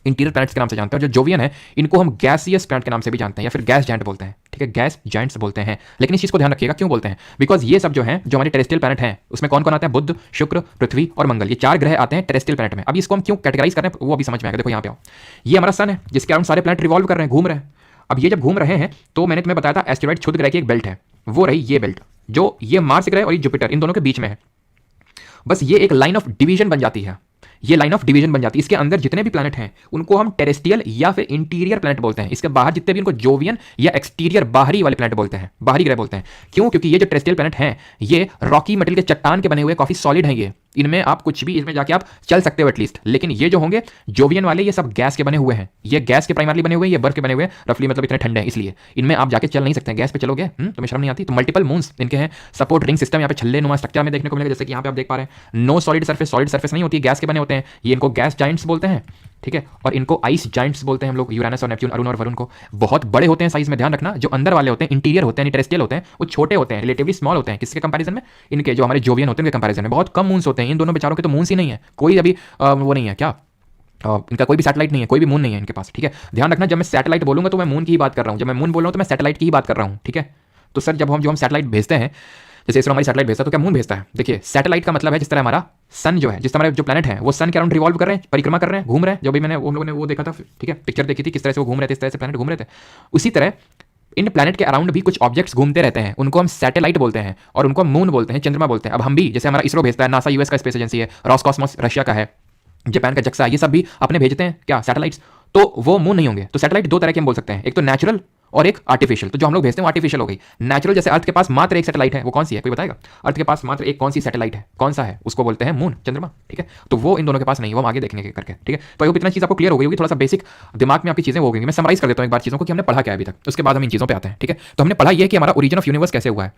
इंटीरियर प्लैनेट्स के नाम से जानते हैं। और जो जोवियन है इनको हम गैसियस प्लैनेट के नाम से भी जानते हैं या फिर गैस जायंट बोलते हैं, ठीक है। गैस जायंट्स बोलते हैं। लेकिन इस चीज को ध्यान रखिएगा क्यों बोलते हैं, बिकॉज ये सब जो है जो हमारे टेरेस्ट्रियल प्लैनेट हैं उसमें कौन कौन आते हैं, बुध, शुक्र, पृथ्वी और मंगल, ये 4 ग्रह आते हैं टेरेस्ट्रियल प्लैनेट में। अब इसको हम क्यों कैटेगराइज कर रहे हैं वो अभी समझ में आएगा। देखो यहाँ पे आओ, ये हमारा सन है जिसके अराउंड सारे प्लैनेट रिवॉल्व कर रहे हैं, घूम रहे हैं। अब ये जब घूम रहे हैं तो मैंने तुम्हें बताया था एस्टेरॉइड क्षुद्र ग्रह की एक बेल्ट है, वो रही ये बेल्ट, जो ये मार्स ग्रह और ये जुपिटर इन दोनों के बीच में है। बस ये एक लाइन ऑफ डिवीजन बन जाती है, ये लाइन ऑफ डिवीजन बन जाती है। इसके अंदर जितने भी प्लैनेट हैं उनको हम टेरेस्ट्रियल या फिर इंटीरियर प्लैनेट बोलते हैं। इसके बाहर जितने भी उनको जोवियन या एक्सटीरियर बाहरी वाले प्लैनेट बोलते हैं, बाहरी ग्रह बोलते हैं। क्यों? क्योंकि ये जो टेरेस्ट्रियल प्लैनेट हैं ये रॉकी मेटल के चट्टान के बने हुए काफी सॉलिड हैं। ये इनमें आप कुछ भी इसमें जाके आप चल सकते हो एटलीस्ट। लेकिन ये जो होंगे जोवियन वाले ये सब गैस के बने हुए हैं, ये गैस के प्राइमरली बने हुए हैं, ये बर्फ के बने हुए हैं रफली, मतलब इतने ठंडे हैं इसलिए इनमें आप जाके चल नहीं सकते हैं। गैस पे चलोगे तुम्हें शर्म नहीं आती? तो मल्टीपल मून्स इनके हैं, सपोर्ट रिंग सिस्टम यहाँ पे छल्ले नुमा स्ट्रक्चर में देखने को मिलेगा, जैसे कि यहाँ पे आप देख पा रहे हैं। नो सॉलिड सर्फेस नहीं होती, गैस के बने होते हैं। ये इनको गैस जायंट्स बोलते हैं, ठीक है। और इनको आइस जायंट्स बोलते हैं हम लोग, यूरेनस और नेपच्यून, अरुण और वरुण को। बहुत बड़े होते हैं साइज में, ध्यान रखना। जो अंदर वाले होते हैं इंटीरियर होते हैं, टेरेस्ट्रियल होते हैं, वो छोटे होते हैं, रिलेटिवली स्मॉल होते हैं। किसके कंपैरिजन में? इनके जो हमारे जोवियन होते हैं उनके कंपैरिजन में बहुत कम मून्स होते हैं। इन दोनों बेचारों के तो मून्स ही नहीं है, कोई अभी वो नहीं है क्या, इनका कोई भी सैटेलाइट नहीं है, कोई भी मून नहीं है इनके पास, ठीक है। ध्यान रखना जब मैं सैटेलाइट बोलूंगा तो मैं मून की ही बात कर रहा हूं, जब मैं मून बोल रहा हूं तो मैं सैटेलाइट की ही बात कर रहा हूं, ठीक है। तो सर जब हम सैटेलाइट भेजते हैं, जैसे इसरो हमारी सैटेलाइट भेजता है तो क्या मून भेजता है? देखिए सैटेलाइट का मतलब है जिस तरह हमारा सन जो है, जिस तरह हमारे जो प्लैनेट है वो सन के अराउंड रिवॉल्व कर रहे हैं, परिक्रमा कर रहे हैं, घूम रहे हैं। जो भी मैंने हम लोगों ने वो देखा था, ठीक है, पिक्चर देखी थी किस तरह से वो घूम रहे थे, इस तरह से प्लैनेट घूम रहे थे। उसी तरह इन प्लैनेट के अराउंड भी कुछ ऑब्जेक्ट्स घूमते रहते हैं, उनको हम सैटेलाइट बोलते हैं और उनको हम मून बोलते हैं, चंद्रमा बोलते हैं। अब हम भी जैसे हमारा इसरो भेजता है, नासा यूएस का स्पेस एजेंसी है, रॉसकॉस्मोस रशिया का है, जापान का जक्सा, ये सब भी अपने भेजते हैं क्या, सैटेलाइट्स। तो वो मून नहीं होंगे। तो सैटेलाइट 2 तरह के हम बोल सकते हैं, एक तो नेचुरल और एक आर्टिफिशियल। तो जो हम लोग भेजते हैं वो आर्टिफिशियल हो गई। नेचुरल जैसे अर्थ के पास मात्र एक सैटेलाइट है, वो कौन सी है कोई बताएगा? अर्थ के पास मात्र एक कौन सी सैटेलाइट है, कौन सा है? उसको बोलते हैं मून, चंद्रमा, ठीक है। तो वो इन दोनों के पास नहीं है, वो हम आगे देखेंगे करके, ठीक है। तो इतना चीज आपको क्लियर हो गई होगी, थोड़ा सा बेसिक दिमाग में आपकी चीजें हो गई। मैं समराइज कर देता हूं एक बार चीजों को कि हमने पढ़ा क्या है अभी तक, उसके बाद हम इन चीजों पे आते हैं, ठीक है। तो हमने पढ़ा ये कि हमारा ओरिजिन ऑफ यूनिवर्स कैसे हुआ है,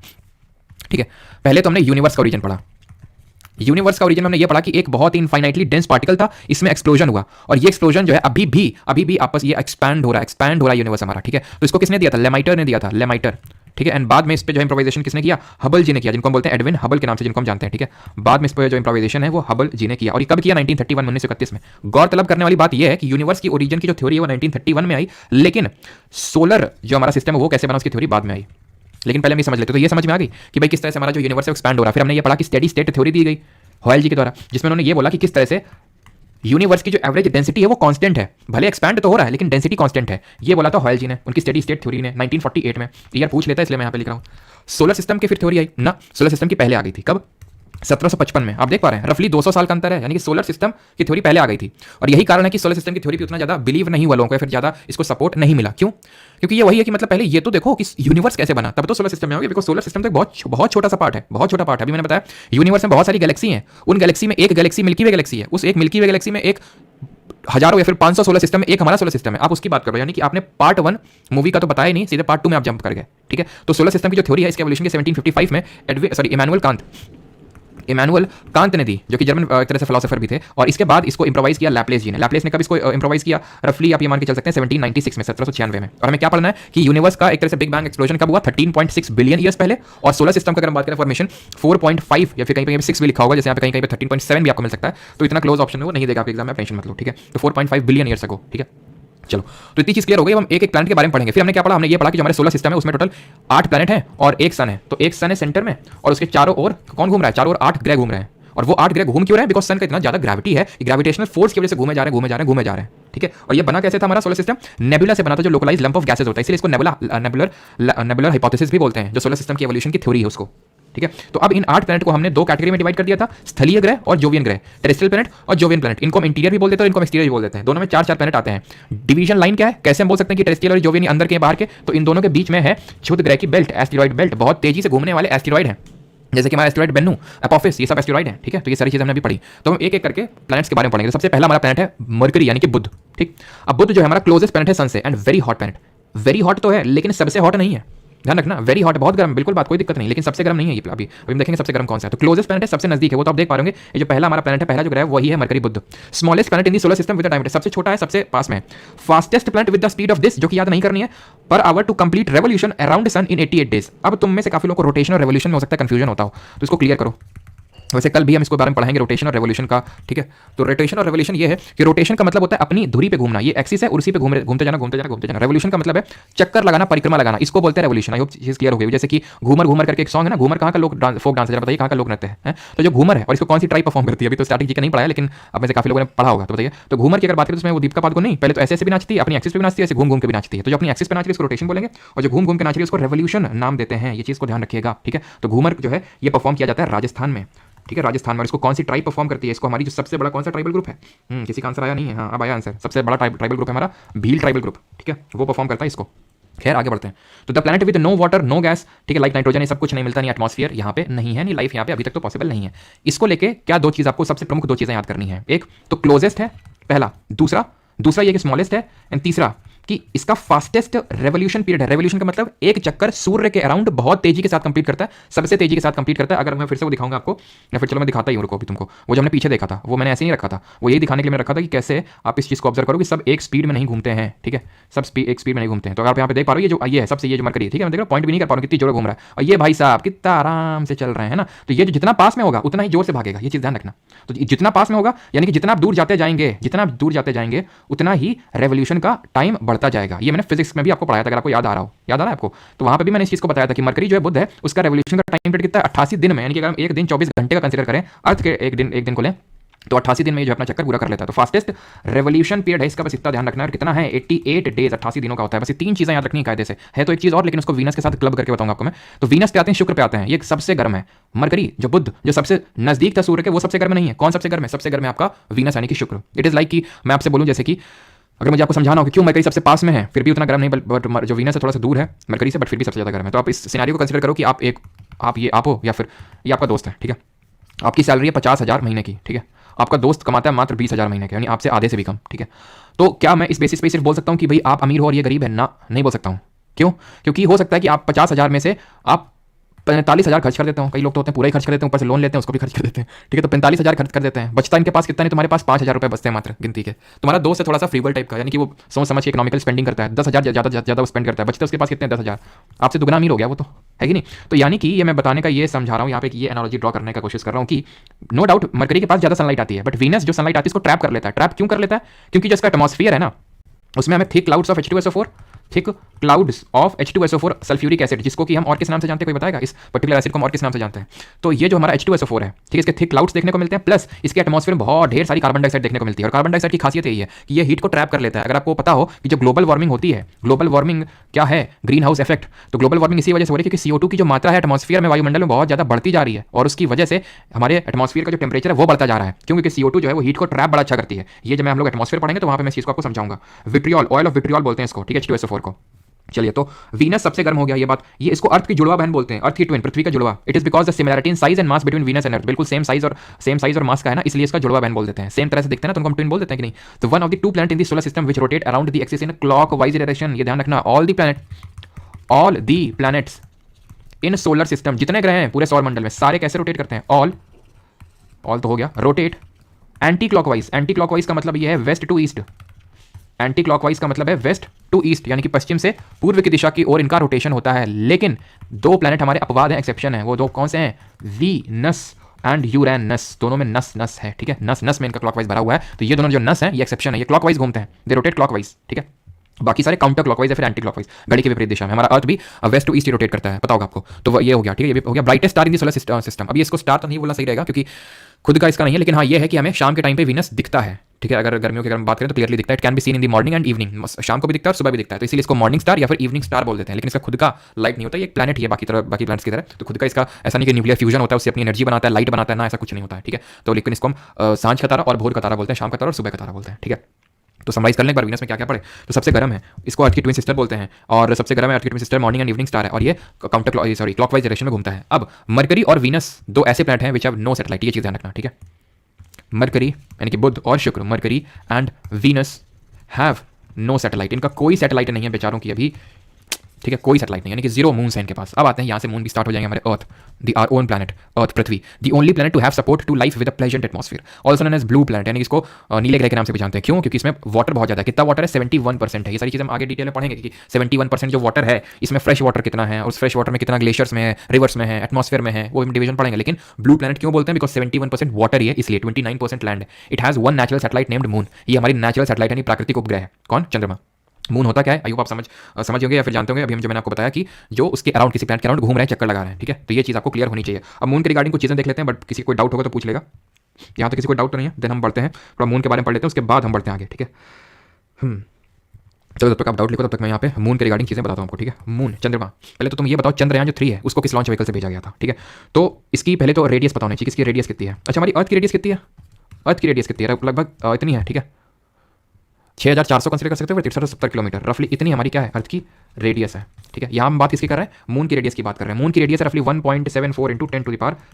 ठीक है। पहले तो हमने यूनिवर्स का ओरिजिन पढ़ा। यूनिवर्स का ओरिजिन हमने ये पढ़ा कि एक बहुत ही इनफाइनाइटली डेंस पार्टिकल था, इसमें एक्सप्लोजन हुआ और ये एक्सप्लोजन जो है अभी भी आपस ये एक्सपैंड हो रहा है यूनिवर्स हमारा, ठीक है। तो इसको किसने दिया था? लेमाइटर ने दिया था, लेमाइटर, ठीक है। एंड बाद में इस पे जो इम्प्रोवाइजेशन किसने किया? हबल जी ने किया, जिनको हम बोलते हैं एडविन हबल के नाम से जिनको हम जानते हैं, ठीक है। बाद में इस पे जो इम्प्रोवाइजेशन है वो हबल जी ने किया, और ये कब किया? 1931 में। गौरतलब करने वाली बात यह है कि यूनिवर्स की ओरिजिन की जो थ्योरी है वो 1931 में आई, लेकिन सोलर जो हमारा सिस्टम है वो कैसे बना उसकी थ्योरी बाद में आई। लेकिन पहले हम ये समझ लेते, तो ये समझ में आ गई कि भाई किस तरह से हमारा जो यूनिवर्स है एक्सपैंड हो रहा है। फिर हमने ये पढ़ा कि स्टेडी स्टेट थ्योरी दी गई हॉयल जी के द्वारा, जिसमें उन्होंने ये बोला कि किस तरह से यूनिवर्स की जो एवरेज डेंसिटी है वो कांस्टेंट है, भले एक्सपैंड तो हो रहा है लेकिन डेंसिटी कांस्टेंट है। ये बोला था हॉयल जी ने उनकी स्टेडी स्टेट थ्योरी ने 1948 में। ईयर पूछ लेता है इसलिए मैं यहाँ पे लिख रहा हूँ। सोलर सिस्टम की फिर थ्योरी आई ना, सोलर सिस्टम की पहले आ गई थी, कब? 1755 में। आप देख पा रहे हैं रफली 200 साल का अंतर है, यानी कि सोलर सिस्टम की थ्योरी पहले आ गई थी। और यही कारण है कि सोलर सिस्टम की थ्योरी पे उतना ज्यादा बिलीव नहीं हुआ लोगों को, फिर ज्यादा इसको सपोर्ट नहीं मिला। क्यों? क्योंकि ये वही है कि मतलब पहले ये तो देखो कि यूनिवर्स कैसे बना, तब तो सोलर सिस्टम में होगी। बिकॉज सोलर सिस्टम तो बहुत छोटा सा पार्ट है, बहुत छोटा पार्ट है। अभी मैंने बताया यूनिवर्स में बहुत सारी गैलेक्सी हैं, उन गैलेक्सी में एक गैलेक्सी मिल्की वे गैलेक्सी है, उस एक मिल्की वे गैलेक्सी में एक हजारों या फिर 500 सोलर सिस्टम में एक हमारा सोलर सिस्टम है। आप उसकी बात कर रहे हो, यानी कि आपने पार्ट 1 मूवी का तो बताया नहीं, सीधे पार्ट 2 में आप जंप कर गए, ठीक है। तो सोलर सिस्टम की जो थ्योरी है इसके एवोल्यूशन के 1755 में इमैनुअल कांत ने दी, जो कि जर्मन एक तरह से फिलोसोफर भी थे। और इसके बाद इसको इंप्रोवाइज किया लैप्लेस जी ने। लैप्लेस ने कब इसको इंप्रोवाइज किया? रफली आप ये मान के चल सकते हैं 1796 में, 1796 में। और हमें क्या पढ़ना है कि यूनिवर्स का एक तरह से बिग बैंग एक्सप्लोजन कब हुआ? 13.6 बिलियन ईयर्स पहले। और सोलर सिस्टम का अगर हम बात करें फॉर्मेशन 4.5 या फिर कहीं पे 6 भी लिखा होगा, जैसे यहाँ पे कहीं पे 13.7 भी आपको मिल सकता है। तो इतना क्लोज ऑप्शन है वो नहीं देगा आपके एग्जाम में, टेंशन मत लो, ठीक है। तो 4.5 बिलियन ईयर्स अगो, ठीक है। चलो, तो इतनी चीज क्लियर हो गई। हम एक एक प्लैनेट के बारे में पढ़ेंगे। फिर हमने क्या पढ़ा? हमने ये पढ़ा कि जो हमारे सोलर सिस्टम है उसमें टोटल 8 प्लैनेट हैं और एक सन है। तो एक सन है सेंटर में और उसके चारों ओर कौन घूम रहा है? चारों ओर 8 ग्रह घूम रहे हैं। और वो 8 ग्रह घूम क्यों रहे हैं? बिकॉज सन का इतना ज्यादा ग्रेविटी है कि ग्रेविटेशनल फोर्स की वजह से घूमे जा रहे हैं, ठीक है। और ये बना कैसे था? हमारा सोलर सिस्टम नेबुला से बना था, जो लोकलाइज लंप ऑफ गैसेस होता है, इसलिए इसको नेबुलर हाइपोथेसिस भी बोलते हैं, जो सोलर सिस्टम की एवोल्यूशन की थ्योरी है उसको, ठीक है। तो अब इन 8 प्लैनेट को हमने 2 कैटेगरी में डिवाइड कर दिया था, स्थलीय ग्रह और जोवियन ग्रह, टेरेस्ट्रियल प्लैनेट और जोवियन प्लैनेट। इनको हम इंटीरियर भी बोल देते हैं और इनको एक्सटीरियर भी बोल देते हैं। दोनों में 4-4 प्लैनेट आते हैं। डिवीजन लाइन क्या है? कैसे हम बोल सकते हैं कि टेरेस्ट्रियल और जोवियन अंदर के बाहर के? तो इन दोनों के बीच में है क्षुद्र ग्रह की बेल्ट, एस्टेरॉइड बेल्ट, बहुत तेजी से घूमने वाले एस्टेरॉइड हैं, जैसे कि हमारा एस्टेरॉइड बेन्नू, अपोफिस, ये सब एस्टेरॉइड है, ठीक है। तो ये सारी चीज़ हमने अभी पढ़ी। तो हम एक एक करके प्लैनेट्स के बारे में पढ़ेंगे। तो सबसे पहला हमारा प्लैनेट है मरकरी यानी कि बुध, ठीक। अब बुध जो है हमारा क्लोजेस्ट प्लैनेट है सन से and very hot planet. Very hot तो है लेकिन सबसे हॉट नहीं है, ध्यान रखना। वेरी हॉट बहुत गर्म, बिल्कुल बात, कोई दिक्कत नहीं, लेकिन सबसे गर्म नहीं है ये। अभी हम देखेंगे सबसे गर्म कौन सा है। तो क्लोजेस्ट प्लैनेट है, सबसे नजदीक है, वो तो आप देख पा रहे होंगे। ये जो पहला हमारा प्लैनेट है, पहला जो ग्रह है वही है Mercury Budh. Smallest planet in the solar system with the diameter, सबसे छोटा है, सबसे पास में है। Fastest planet with the speed of this, जो कि याद नहीं करनी है, per hour to complete revolution around sun in 88 days. अब तुम में से काफी लोगों को रोटेशन और रेवोल्यूशन में हो सकता है कंफ्यूजन होता हो, तो इसको क्लियर करो। वैसे कल भी हम इसको बारे में पढ़ाएंगे रोटेशन और रेवोल्यूशन का, ठीक है। तो रोटेशन और रेवोल्यूशन ये है कि रोटेशन का मतलब होता है अपनी धुरी पे घूमना, ये एक्सिस है, और उसी पे घूमते जाना घूमते जाना घूमते जाना। रेवोल्यूशन का मतलब है चक्कर लगाना, परिक्रमा लगाना, इसको बोलते हैं रेवोल्यूशन। आई होप चीज क्लियर हो गई। जैसे कि घूमर घूमर करके एक सॉन्ग है ना, घूमर कहाँ का लोग फोक डांस है, जरा बताइए कहाँ का लोग नृत्य है। तो जो घूमर है और इसको कौन सी ट्राइब परफॉर्म करती है, अभी तो स्टार्टिंग जी का नहीं पढ़ा है, लेकिन अब में से काफी लोगों ने पढ़ा होगा, तो बताइए। तो घूमर की अगर बात करें तो उसमें वो दीपिका पादुकोण नहीं, पहले तो ऐसे भी नाचती है, अपनी एक्सिस पे भी नाचती है, ऐसे घूम घूम के भी नाचती है। तो जो अपनी एक्सिस पे नाच रही है उसको रोटेशन बोलेंगे, और जो घूम घूम के नाच रही है उसको रेवोल्यूशन नाम देते हैं। ये चीज को ध्यान रखिएगा, ठीक है। तो घूमर जो है ये परफॉर्म किया जाता है राजस्थान में, ठीक है, राजस्थान में। इसको कौन सी ट्राइब परफॉर्म करती है, इसको हमारी जो सबसे बड़ा कौन सा ट्राइबल ग्रुप है, किसी का आंसर आया नहीं है, हाँ अब आया आंसर। सबसे बड़ा ट्राइबल ग्रुप है हमारा भील ट्राइबल ग्रुप, ठीक है, वो परफॉर्म करता है इसको। खैर आगे बढ़ते हैं। तो the planet with no water no gas, ठीक है, लाइक नाइट्रोजन, ये सब कुछ नहीं मिलता, नहीं एटमॉस्फेयर यहाँ पे नहीं है, नहीं लाइफ यहाँ पे अभी तक तो पॉसिबल नहीं है। इसको लेके क्या दो चीज आपको सबसे प्रमुख दो चीजें याद करनी है। एक तो क्लोजेस्ट है पहला, दूसरा ये कि स्मॉलेस्ट है, एंड तीसरा कि इसका फास्टेस्ट रेवोल्यूशन पीरियड है। रेवोल्यूशन का मतलब एक चक्कर सूर्य के अराउंड बहुत तेजी के साथ कंप्लीट करता है, सबसे तेजी के साथ कंप्लीट करता है। अगर मैं फिर से वो दिखाऊंगा आपको, या फिर चलो मैं दिखाता ही हूं, रुको अभी तुमको। वो जो हमने पीछे देखा था वो मैंने ऐसे नहीं रखा था, वो यही दिखाने के लिए मैंने रखा था कि कैसे आप इस चीज को ऑब्जर्व करो कि सब एक स्पीड में नहीं घूमते हैं, ठीक है, सब एक स्पीड में नहीं घूमते हैं। तो अगर आप यहाँ पे देख पा रहे हो ये है सबसे, ये जो मरकरी है, ठीक है, मैं देख रहा हूं, पॉइंट भी नहीं कर पा रहा हूं कितनी जोर घूम रहा है, और ये भाई साहब कितना आराम से चल रहे हैं ना। तो ये जो जितना पास में होगा उतना ही जोर से भागेगा, ये चीज ध्यान रखना। तो जितना पास में होगा यानी कि जितना आप दूर जाते जाएंगे उतना ही रेवोल्यूशन का टाइम बढ़ता जाएगा। ये मैंने फिजिक्स में भी आपको पढ़ाया था, अगर आपको याद आ रहा है आपको, तो वहां पे भी मैंने इस चीज को बताया था कि मरकरी जो है बुध है, उसका रेवोल्यूशन का टाइम पीरियड कितना है, 88 दिन में। यानी कि अगर हम एक दिन 24 घंटे का कंसीडर करें, अर्थ के एक दिन को लें, तो 88 दिन में जो अपना चक्कर पूरा कर लेता है। तो फास्टेस्ट रेवोल्यूशन पीरियड है इसका, बस इतना ध्यान रखना है। कितना है, 88 डेज, 88 दिनों का होता है। बस ये तीन चीजें याद रखनी कायदे से। है तो एक चीज और, लेकिन उसको वीनस के साथ क्लब करके बताऊंगा आपको मैं। तो वीनस पे आते हैं, शुक्र पे आते हैं, ये सबसे गर्म है। मरकरी जो बुध जो सबसे नजदीक था सूर्य के, वो सबसे गर्म नहीं है। कौन सबसे गर्म है? सबसे गर्म है आपका वीनस यानी कि शुक्र। इट इज लाइक कि मैं आपसे बोलूं जैसे कि अगर मुझे आपको समझाना हो कि क्यों मरकरी सबसे पास में है फिर भी उतना गर्म नहीं, बट जो वीनस है थोड़ा सा दूर है मरकरी से, बट फिर भी सबसे ज्यादा गर्म है। तो आप इस सिनेरियो को कंसीडर करो कि आप हो या फिर ये आपका दोस्त है, ठीक है। आपकी सैलरी है 50,000 महीने की, ठीक है। आपका दोस्त कमाता है मात्र 20,000 महीने के, यानी आपसे आधे से भी कम, ठीक है। तो क्या मैं इस बेसिस पे सिर्फ बोल सकता हूं कि भाई आप अमीर हो और ये गरीब है? ना, नहीं बोल सकता हूं। क्यों? क्योंकि हो सकता है कि आप 50,000 में से आप 45,000 खर्च कर देते हो। कई लोग तो होते हैं पूरा ही खर्च कर देते हैं, ऊपर से लोन लेते हैं उसको भी खर्च कर देते हैं, ठीक है। तो 45,000 खर्च कर देते हैं, बचता इनके पास कितना नहीं, तुम्हारे पास 5,000 रुपये बचते हैं मात्र गिनती के। तुम्हारा दोस्त है थोड़ा सा फ्रीबल टाइप का, यानी कि वो सोच समझ के इकोनॉमिकल स्पेंडिंग करता है, 10,000 ज़्यादा स्पेंड करता है, बचते उसके पास कितने 10,000, आपसे दुगना अमीर हो गया वो, तो है कि नहीं। तो यानी कि ये मैं बताने का ये समझा रहा हूँ यहाँ पे, कि ये एनालॉजी ड्रॉ करने का कोशिश कर रहा हूँ कि नो डाउट मरकरी के पास ज़्यादा सनलाइट आती है, बट वीनस जो सनलाइट आती है इसको ट्रैप कर लेता है। ट्रैप क्यों कर लेता है? क्योंकि जो इसका एटमॉस्फेयर है ना, उसमें हमें thick clouds of H2SO4, thick clouds of H2SO4 sulphuric acid, जिसको कि हम और किस नाम से जानते हैं, कोई बताएगा? इस पर्टिकुलर एसिड को हम और किस नाम से जानते हैं? तो ये जो हमारा H2SO4 है, ठीक है, इसके थिक क्लाउड्स देखने को मिलते हैं, प्लस इसके एटमॉस्फेयर में बहुत ढेर सारी कार्बन डाइऑक्साइड देखने को मिलती है। और कार्बन डाइऑक्साइड की खासियत यही है कि ये हीट को ट्रैप कर लेता है। अगर आपको पता हो कि जो ग्लोबल वार्मिंग होती है, ग्लोबल वार्मिंग क्या है? Green house effect. तो ग्लोबल वार्मिंग इसी वजह से हो रही है क्योंकि CO2 की जो मात्रा है एटमॉस्फेयर में, वायुमंडल में बहुत ज़्यादा बढ़ती जा रही है, और उसकी वजह से हमारे एटमॉस्फेयर का जो टेम्परेचर है वो बढ़ता जा रहा है, क्योंकि CO2 जो है वो हीट को ट्रैप बड़ा अच्छा करती है। ये जब मैं हम लोग एटमॉस्फेयर पढ़ेंगे तो वहाँ पे मैं इस चीज़ को आपको समझाऊंगा। विट्रियोल, ऑयल ऑफ विट्रियोल बोलते हैं इसको, ठीक है, H2SO4 को। चलिए, तो वीनस सबसे गर्म हो गया, ये बात। ये इसको अर्थ की जुड़वा बहन बोलते हैं, अर्थ की ट्विन, पृथ्वी का जुड़वा। It is because the similarity in size and mass between Venus and earth, बिल्कुल सेम साइज और मास का है ना, इसलिए इसका जुड़वा बहन बोल देते हैं। सेम तरह से दिखते हैं ना, तो उनको हम ट्विन बोल देते हैं कि नहीं। तो one of the two planet in the solar system which rotate around the axis in clockwise direction, ये ध्यान रखना। All the planets in solar system, जितने ग्रह हैं पूरे सौर मंडल में, सारे कैसे रोटेट करते हैं? ऑल तो हो गया, rotate anti clockwise. Anti clockwise का मतलब ये है west to east. Anti clockwise का मतलब है वेस्ट टू ईस्ट, यानी कि पश्चिम से पूर्व की दिशा की ओर इनका रोटेशन होता है। लेकिन दो प्लैनेट हमारे अपवाद हैं, एक्सेप्शन है। वो दो कौन से हैं? वीनस एंड यूरेनस, दोनों में नस है, ठीक है। नस में इनका क्लॉकवाइज भरा हुआ है, तो ये दोनों जो नस है ये एक्सेप्शन है, ये क्लॉकवाइज घूमते हैं, दे रोटेट क्लॉकवाइज, ठीक है। बाकी सारे काउंटर क्लॉकवाइज या फिर एंटी क्लॉकवाइज, घड़ी के विपरीत दिशा में। हमारा अर्थ भी वेस्ट टू ईस्ट रोटेट करता है, पता होगा आपको। तो ये हो गया, ठीक है, ये भी हो गया brightest star in the solar system. अब ये इसको स्टार तो नहीं बोलना सही रहेगा क्योंकि खुद का इसका नहीं है, लेकिन हाँ ये है कि हमें शाम के टाइम पे वीनस दिखता है, ठीक है। अगर गर्मियों की बात करें तो क्लियरली दिखता है। It can be seen in the morning and evening, शाम को भी दिखता है और सुबह भी दिखता है, तो इसीलिए इसको मॉर्निंग स्टार या फिर इवनिंग स्टार बोल देते हैं। लेकिन इसका खुद का लाइट नहीं होता, ये एक प्लैनेट ही है बाकी प्लैनेट्स की तरह। तो खुद का इसका ऐसा नहीं कि न्यूक्लियर फ्यूजन होता है, उससे अपनी एनर्जी बनाता है, लाइट बनाता है ना, ऐसा कुछ नहीं होता है, ठीक है। तो लेकिन इसको हम सांझ का तारा और भोर का तारा बोलते हैं, शाम का तारा और सुबह का तारा बोलते हैं, ठीक है। तो समराइज करने पर वीनस में क्या क्या पड़े, तो सबसे गर्म है, इसको अर्थ की ट्विन सिस्टर बोलते हैं, और सबसे गर्म है अर्थ की twin sister morning and evening star है, और ये क्लॉकवाइज डायरेक्शन में घूमता है। अब मरकरी और वीनस दो ऐसे प्लैनेट हैं विच हैव नो सैटेलाइट, ये चीज़ ध्यान रखना, ठीक है। मरकरी यानी कि बुध और Shukra, Mercury and Venus have no satellite, इनका कोई सैटेलाइट नहीं है बेचारों की अभी, ठीक है, कोई सैटेलाइट नहीं, यानी कि जीरो मून है इनके पास। अब आते हैं यहाँ से मून भी स्टार्ट हो जाएंगे हमारे Earth, the our own planet Earth पृथ्वी, the only planet to have support to life with a pleasant atmosphere, also known as blue planet, यानी कि इसको नीले ग्रह के नाम से भी जानते हैं। क्यों? क्योंकि इसमें वाटर बहुत ज़्यादा है। कितना वाटर है? 71% है। ये सारी चीज़ें हम आगे डिटेल में पढ़ेंगे कि 71% जो वाटर है इसमें फ्रेश वाटर कितना है, और उस फ्रेश वाटर में कितना ग्लेशियर्स में है, रिवर्स में है, एटमॉस्फेयर में है, वो हम डिवीजन पढ़ेंगे। लेकिन ब्लू प्लैनेट क्यों बोलते हैं? बिकॉज 71% वाटर ही है, इसलिए 29% लैंड है। It has one natural satellite named moon, ये हमारी नेचुरल सैटेलाइट यानी प्राकृतिक उपग्रह है। कौन? चंद्रमा। मून होता क्या है? आई होप आप समझ होंगे या फिर जानते होंगे। अभी हम जो मैंने आपको बताया कि जो उसके अराउंड किसी प्लैनेट के अराउंड घूम रहे हैं, चक्कर लगा रहे हैं, ठीक है, तो ये चीज़ आपको क्लियर होनी चाहिए। अब मून के रिगार्डिंग कुछ चीज़ें देख लेते हैं, बट किसी कोई डाउट होगा तो पूछ लेगा। यहाँ तो किसी को डाउट तो नहीं है, देन हम बढ़ते हैं थोड़ा मून के बारे में पढ़ लेते हैं, उसके बाद हम बढ़ते हैं आगे, ठीक है। चलो तब तक आप डाउट लिखो, तब तक मैं यहाँ पे मून के रिगार्डिंग चीज़ें बताता हूँ आपको, ठीक है। मून, चंद्रमा, पहले तो तुम ये बताओ चंद्रयान जो 3 है उसको किस लॉन्च व्हीकल से भेजा गया था, ठीक है। तो इसकी पहले तो रेडियस पता होनी चाहिए, इसकी रेडियस कितनी है। अच्छा, हमारी अर्थ की रेडियस कितनी है? अर्थ की रेडियस कितनी है? लगभग इतनी है, ठीक है, 6400 कंसिडर कर सकते हो, 6370 किलोमीटर रफली, इतनी हमारी क्या है अर्थ की रेडियस है, ठीक है। यहाँ हम बात किसकी कर रहे हैं? मून की रेडियस की बात कर रहे हैं। मून की रेडियस है रफली 1.74 ×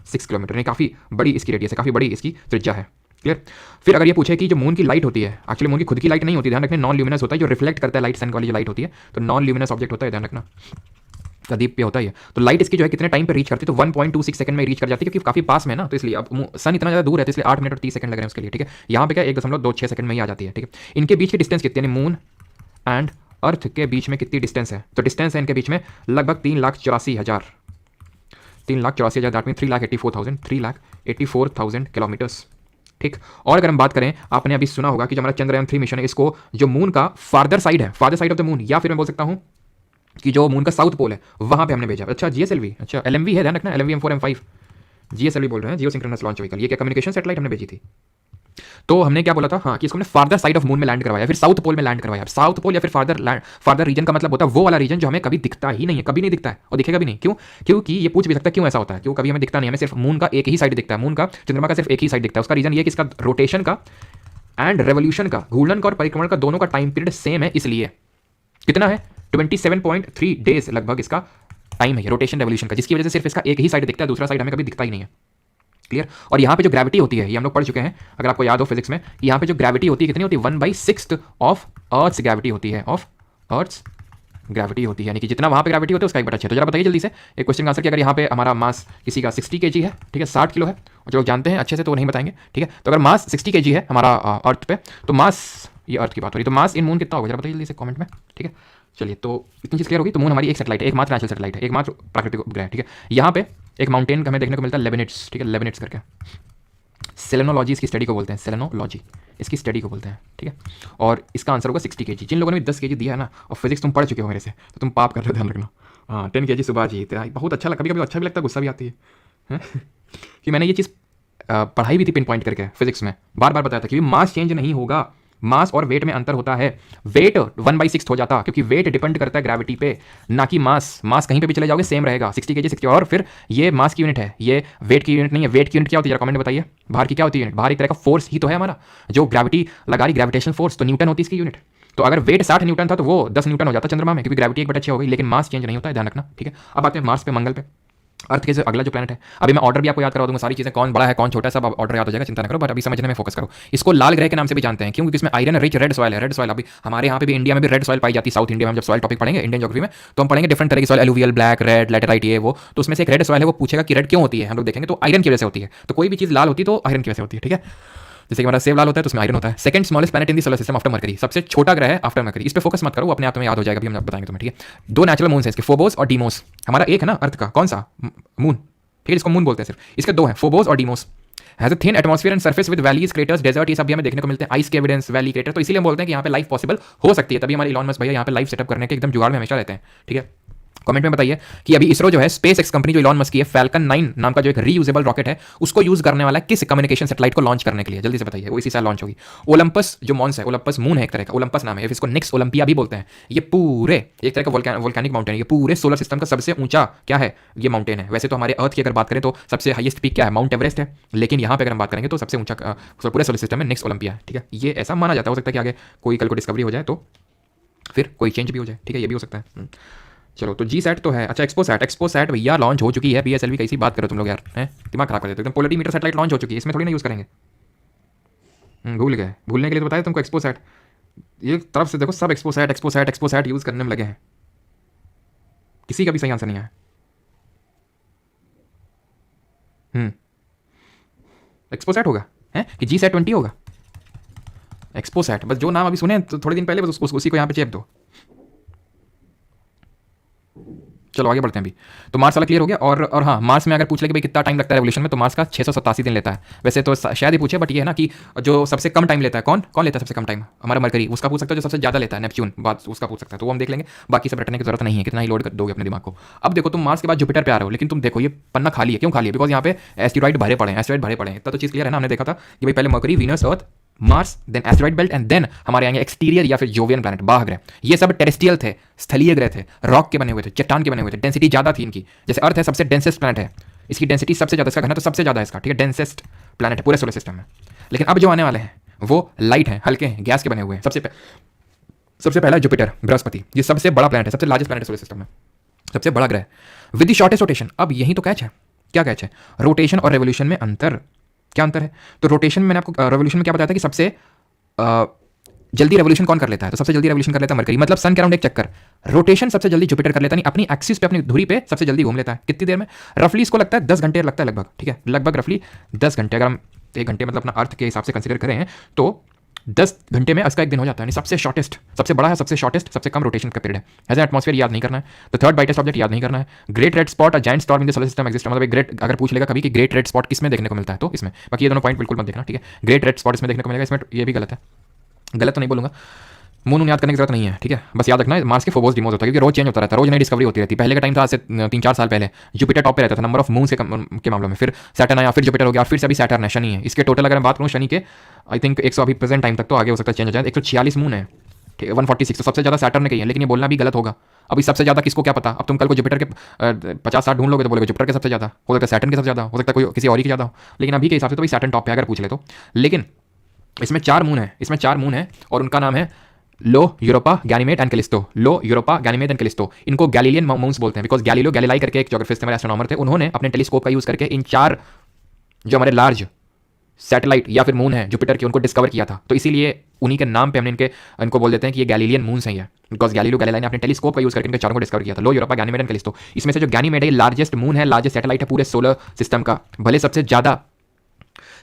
10⁶ किलोमीटर, यानी काफ़ी बड़ी इसकी रेडियस है, काफ़ी बड़ी इसकी त्रिज्या है, क्लियर। फिर अगर ये पूछे कि जो मून की लाइट होती है, एक्चुअली मून की खुद की लाइट नहीं होती, ध्यान रखना, नॉन ल्यूमिनस होता है, जो रिफ्लेक्ट करता है लाइट, सन वाली जो लाइट होती है, तो नॉन ल्यूमिनस ऑब्जेक्ट होता है, ध्यान रखना, प्रदीप पे होता है। तो लाइट इसकी जो है कितने टाइम पे रीच करती है? तो 1.26 सेकंड में रीच कर जाती है, क्योंकि काफी पास में है ना, तो इसलिए अब सन इतना ज्यादा दूर है, तो इसलिए 8 मिनट और 30 सेकंड लग रहे हैं उसके लिए, ठीक है। यहाँ पे क्या 1.26 सेकंड में ही आ जाती है, ठीक है। इनके बीच की डिस्टेंस कितनी है? मून एंड अर्थ के बीच में कितनी डिस्टेंस है? तो डिस्टेंस है इनके बीच में लगभग 3,84,000, 3,84,000, दैट मीन 3,84,000 किलोमीटर्स, ठीक। और अगर हम बात करें, आपने अभी सुना होगा कि जो हमारा चंद्रयान 3 मिशन है, इसको जो मून का फार्दर साइड है, farther side of the moon, या फिर मैं बोल सकता हूं कि जो मून का साउथ पोल है वहां पे हमने भेजा। अच्छा, जीएसएलवी, अच्छा एलएमवी है, ध्यान रखना, एलएमवी M4 M5 जीएसएलवी बोल रहे हैं, जियो सिंक्रोनस लॉन्च व्हीकल। ये क्या कम्युनिकेशन सैटेलाइट हमने भेजी थी। तो हमने क्या बोला था, हाँ, कि इसको हमने फार्दर साइड ऑफ मून में लैंड करवाया, फिर साउथ पोल में लैंड करवाया। साउथ पोल या फिर फार्दर रीजन का मतलब होता है वो वाला रीजन जो हमें कभी दिखता ही नहीं है, कभी नहीं दिखता है और दिखेगा भी नहीं। क्यों? क्योंकि ये पूछ भी सकता है क्यों ऐसा होता है, क्यों कभी हमें दिखता नहीं, हमें सिर्फ मून का एक ही साइड दिखता है, मून का, चंद्रमा का सिर्फ एक ही साइड दिखता है। उसका रीजन ये कि इसका रोटेशन का एंड रेवोल्यूशन का, घूर्णन का और परिक्रमण का दोनों का टाइम पीरियड सेम है, इसलिए कितना है 27.3 डेज लगभग इसका टाइम है रोटेशन रेवोल्यूशन का, जिसकी वजह से सिर्फ इसका एक ही साइड दिखता है, दूसरा साइड हमें कभी दिखता ही नहीं है, क्लियर। और यहाँ पे जो ग्रेविटी होती है, ये हम लोग पढ़ चुके हैं, अगर आपको याद हो फिजिक्स में, यहाँ पे जो ग्रेविटी होती है कितनी होती है? 1/6 ऑफ अर्थ्स ग्रेविटी होती है, ऑफ अर्थ्स ग्रेविटी होती है, यानी कि जितना वहाँ पे ग्रेविटी होती है उसका 1/6। तो जरा बताइए जल्दी से एक क्वेश्चन का आंसर कि अगर यहाँ पे हमारा मास किसी का 60 kg है, ठीक है, 60 किलो है, और जो लोग जानते हैं अच्छे से तो नहीं बताएंगे, ठीक है। तो अगर मास 60 kg है हमारा अर्थ पे, तो मास, ये अर्थ की बात हो रही, तो मास इन मून कितना होगा? जरा बताइए जल्दी से कॉमेंट में, ठीक है। चलिए, तो इतनी चीज़ क्लियर होगी। तो मून हमारी एक सैटेलाइट है, एकमात्र नेचुरल सैटेलाइट है, एकमात्र प्राकृतिक उपग्रह, ठीक है। यहाँ पे एक माउंटेन हमें देखने को मिलता है, लेबनिट्स, ठीक है, लेबनिट्स करके। सेलेनोलॉजी इसकी स्टडी को बोलते हैं, सेलेनोलॉजी इसकी स्टडी को बोलते हैं, ठीक है। और इसका आंसर होगा 60 kg। जिन लोगों ने 10 kg दिया है ना, और फिजिक्स तुम पढ़ चुके हो मेरे से, तो तुम पाप कर रहे हो, ध्यान रखना। हाँ, 10 kg सुबह जी, बहुत अच्छा लगता, कभी कभी अच्छा भी लगता है, गुस्सा भी आती है कि मैंने ये चीज़ पढ़ाई भी थी पिन पॉइंट करके फिजिक्स में, बार बार बताया था कि मास चेंज नहीं होगा, मास और वेट में अंतर होता है। वेट 1/6 हो जाता, क्योंकि वेट डिपेंड करता है ग्रेविटी पे, ना कि मास। मास कहीं पे भी चले जाओगे सेम रहेगा, 60 kg 60। और फिर ये मास की यूनिट है, ये वेट की यूनिट नहीं है। वेट की यूनिट क्या होती है, कमेंट बताइए। बाहर की क्या होती है यूनिट? बाहर एक तरह का फोर्स ही तो है हमारा, जो ग्रेविटी लगा रही, ग्रेविटेशनल फोर्स, तो न्यूटन होती है इसकी यूनिट। तो अगर वेट 60 न्यूटन था तो वो 10 न्यूटन हो जाता चंद्रमा में, क्योंकि ग्रेविटी 1/6 हो गई, लेकिन मास चेंज नहीं होता है, ध्यान रखना, ठीक है। अब आते हैं मार्स पे, मंगल पे, अर्थ के अगला जो प्लैनेट है। अभी मैं ऑर्डर भी आपको याद करा दूंगा, सारी चीजें कौन बड़ा है कौन छोटा है सब ऑर्डर याद हो जाएगा, चिंता न करो, बट अभी समझने में फोकस करो। इसको लाल ग्रह के नाम से भी जानते हैं, क्योंकि इसमें आयरन रिच रेड सॉइल है। रेड सॉइल अभी हमारे यहाँ पे भी, इंडिया में भी रेड सॉइल पाई जाती है, साउथ इंडिया में। हम जब सॉइल टॉपिक पढ़ेंगे इंडियन ज्योग्राफी में, तो हम पढ़ेंगे डिफरेंट तरह की soil, alluvial, black, red, laterite, ये वो। तो उसमें से एक रेड सॉइल है, वो पूछेगा कि रेड क्यों होती है, हम लोग देखेंगे तो आयरन की वजह से होती है। तो कोई भी चीज़ लाल होती है तो आयरन की वजह से होती है, ठीक है। जैसे कि हमारा सेब लाल होता है तो उसमें आयरन होता है। Second smallest planet in the solar system after mercury, सबसे छोटा ग्रह है आफ्टर मरकरी। इस पे फोकस मत करो, अपने आप में याद हो जाएगा, अभी हम बताएंगे तुम्हें, ठीक है। 2 नेचुरल मून है इसके, फोबोस और डीमोस। हमारा एक है ना अर्थ का, कौन सा? मून, ठीक है, जिसको मून बोलते हैं सिर्फ। इसके 2 हैं, फोबोस और Deimos. Has a thin atmosphere and surface with valleys, craters, desert, ये सब भी हमें देखने को मिलते हैं। आइस के एविडेंस, वैली, क्रेटर, तो इसीलिए हम बोलते हैं कि यहाँ पे लाइफ पॉसिबल हो सकती है। तभी हमारे इलॉन मस्क भैया यहाँ पे लाइफ सेटअप करने के एकदम जुगाड़ में हमेशा रहते हैं, ठीक है। कमेंट में बताइए कि अभी इसरो जो है स्पेस एक्स कंपनी जो इलॉन मस्क की है, फैल्कन 9 नाम का जो एक रीयूजेबल रॉकेट है उसको यूज करने वाला है किस कम्युनिकेशन सैटेलाइट को लॉन्च करने के लिए, जल्दी से बताइए। वो इसी साल लॉन्च होगी। ओलंपस जो मॉन्स है, ओलंपस मून है एक तरह का, ओलंपस नाम है, इसको नेक्स्ट ओलंपिया भी बोलते हैं। ये पूरे एक तरह का वोल्केनिक माउंटेन है, ये पूरे सोलर सिस्टम का सबसे ऊंचा क्या है, ये माउंटेन है। वैसे तो हमारे अर्थ की अगर बात करें तो सबसे हाईएस्ट पीक क्या है, माउंट एवरेस्ट है, लेकिन यहाँ पे अगर हम बात करेंगे तो सबसे ऊंचा पूरे सोलर सिस्टम में नेक्स्ट ओलंपिया है, ठीक है। ये ऐसा माना जाता है, हो सकता है कि आगे कोई कल को डिस्कवरी हो जाए तो फिर कोई चेंज भी हो जाए, ठीक है, ये भी हो सकता है। चलो तो जी सैट तो है। अच्छा एक्सपो सैट भैया लॉन्च हो चुकी है। PSLV कैसी बात करो तुम लोग यार, हैं दिमाग खराब कर देते हो एकदम। पोलरीमीटर सैटेलाइट लॉन्च हो चुकी है, इसमें थोड़ी ना यूज़ करेंगे। भूल गए, भूलने के लिए तो बताया तुमको। एक्सपो सैट ये तरफ से देखो सब एक्सपो सैट यूज़ करने में लगे हैं, किसी का भी सही आंसर नहीं है। एक्सपो सैट होगा है कि G-SAT-20 होगा। एक्सपो सैट, बस जो नाम अभी सुने तो थोड़े दिन पहले बस उसी को यहाँ पे चेप दो। चलो आगे बढ़ते हैं अभी। तो मार्स वाला क्लियर हो गया। और हाँ, मार्स में अगर पूछ ले कि भाई कितना टाइम लगता है रेवोल्यूशन में, तो मार्स का 687 दिन लेता है। वैसे तो शायद ही पूछे, बट ये है ना कि जो सबसे कम टाइम लेता है कौन लेता है सबसे कम टाइम, हमारा मरकरी। उसका पूछ सकता है। जो सबसे ज़्यादा लेता है नेपच्यून, बात उसका पूछ सकता है। तो वो हम देख लेंगे, बाकी सब रटने की जरूरत नहीं है, कितना ही लोड कर दोगे अपने दिमाग को। अब देखो तुम मार्स के बाद जुपिटर पे आ रहे हो, लेकिन तुम देखो ये पन्ना खाली है। क्यों खाली है? बिकॉज यहाँ पे एस्टेरॉइड भरे पड़े हैं, इतना तो चीज़ क्लियर है ना। हमने देखा था कि भाई पहले Mercury, Venus, earth, Mars, then asteroid belt and then हमारे आएंगे एक्सटीरियर या फिर जोवियन प्लैनेट, बाह्य ग्रह। ये सब टेरेस्ट्रियल थे, स्थलीय ग्रह थे, रॉक के बने हुए थे, चट्टान के बने हुए थे, डेंसिटी ज़्यादा थी इनकी। जैसे अर्थ है सबसे डेंसेस्ट प्लैनेट है, इसकी डेंसिटी सबसे ज़्यादा, इसका घनत्व सबसे ज़्यादा है इसका, ठीक है, डेंसेस्ट प्लैनेट है पूरे सोलर सिस्टम में। लेकिन अब जो आने वाले हैं वो लाइट हैं, हल्के हैं, गैस के बने हुए हैं। सबसे पहला जुपिटर, बृहस्पति, ये सबसे बड़ा प्लैनेट है, सबसे लार्जेस्ट प्लैनेट सोलर सिस्टम में, सबसे बड़ा ग्रह विद द शॉर्टेस्ट रोटेशन। अब यही तो कैच है। क्या कैच है? रोटेशन और रेवोल्यूशन में अंतर। क्या अंतर है? तो रोटेशन में मैंने आपको रेवोल्यूशन में क्या बताया था कि सबसे जल्दी रेवोल्यूशन कौन कर लेता है, तो सबसे जल्दी रेवोल्यूशन कर लेता है मरकरी, मतलब सन के अराउंड एक चक्कर। रोटेशन सबसे जल्दी जुपिटर कर लेता है, नहीं अपनी एक्सिस पे, अपनी धुरी पे सबसे जल्दी घूम लेता है। कितनी देर में? रफली इसको लगता है 10 घंटे लगता है लगभग, ठीक है, लगभग रफली 10 घंटे। अगर हम 1 घंटे मतलब अपना अर्थ के हिसाब से कंसिडर करें तो 10 घंटे में इसका एक दिन हो जाता है। सबसे शॉर्टेस्ट, सबसे बड़ा है, सबसे शॉर्टेस्ट, सबसे कम रोटेशन का पीरियड है। एज एटमॉस्फेयर याद नहीं करना है, तो थर्ड ब्राइटेस्ट ऑब्जेक्ट याद नहीं करना है। Great red spot, a giant star in the solar system exist, मतलब ग्रेट, अगर पूछ लेगा कभी कि ग्रेट रेड स्पॉट किसमें देखने को मिलता है तो इसमें। बाकी ये दोनों पॉइंट बिल्कुल मत देखना, ठीक है। ग्रेट रेड स्पॉट इसमें देखने को मिलेगा, इसमें ये भी गलत है, गलत तो नहीं बोलूंगा। मून याद करने की जरूरत नहीं है, ठीक है। बस याद रखना है मार्स के फोबोस डिमोस होता है, क्योंकि रोज चेंज होता रहता है, रोज नई डिस्कवरी होती रहती है। पहले का टाइम था आज से 3-4 साल पहले जुपिटर टॉप पे रहता था नंबर ऑफ मून के मामलों में, फिर सैटर्न आया, फिर जुपिटर हो गया, फिर से अभी सैटर्न है, शनि है। इसके टोटल अगर मैं बात करूँ शनि के, आई थिंक 100 अभी प्रेजेंट टाइम तक, तो आगे हो सकता है चेंज हो जाए, 146 मून है, ठीक है, 146। तो सबसे ज़्यादा सैटर्न ने कही है, लेकिन ये बोलना भी गलत होगा। अभी सबसे ज़्यादा किसको क्या पता? अब तुम कल को जुपिटर के 50-60 ढूंढ लोगे तो बोलोगे जुपिटर के सबसे ज़्यादा, हो सकता है सैटर्न के सबसे ज़्यादा, हो सकता है कोई किसी और की ज़्यादा हो, लेकिन अभी के हिसाब से तो भाई सैटर्न टॉप पे अगर पूछ ले तो। लेकिन इसमें 4 मून है, और उनका नाम है लो, यूरोपा, गैनीमेड एंड कैलिस्टो। लो, यूरोपा, गैनीमेड एंड कैलिस्टो, इनको गैलीलियन मून्स बोलते हैं, बिकॉज गैलीलियो गैलीलाई करके एक ज्योग्राफिस्ट हमारे एस्ट्रोनॉमर थे, उन्होंने अपने टेलीस्कोप का यूज़ करके इन 4 जो हमारे लार्ज सैटेलाइट या फिर मून है जुपिटर की, उनको डिस्कवर किया था। तो इसीलिए उन्हीं के नाम पे हमने इनको बोल देते हैं कि ये गैलीलियन मून्स हैं, ये बिकॉज गैलीलियो गैलीलाई ने अपने टेलीस्कोप का यूज़ करके इनके चारों को डिस्कवर किया था। लो, यूरोपा, गैनीमेड एंड कैलिस्टो। इसमें से जो गैनीमेड है लार्जेस्ट मून है, लार्जेस्ट सैटेलाइट है पूरे सोलर सिस्टम का, भले सबसे ज़्यादा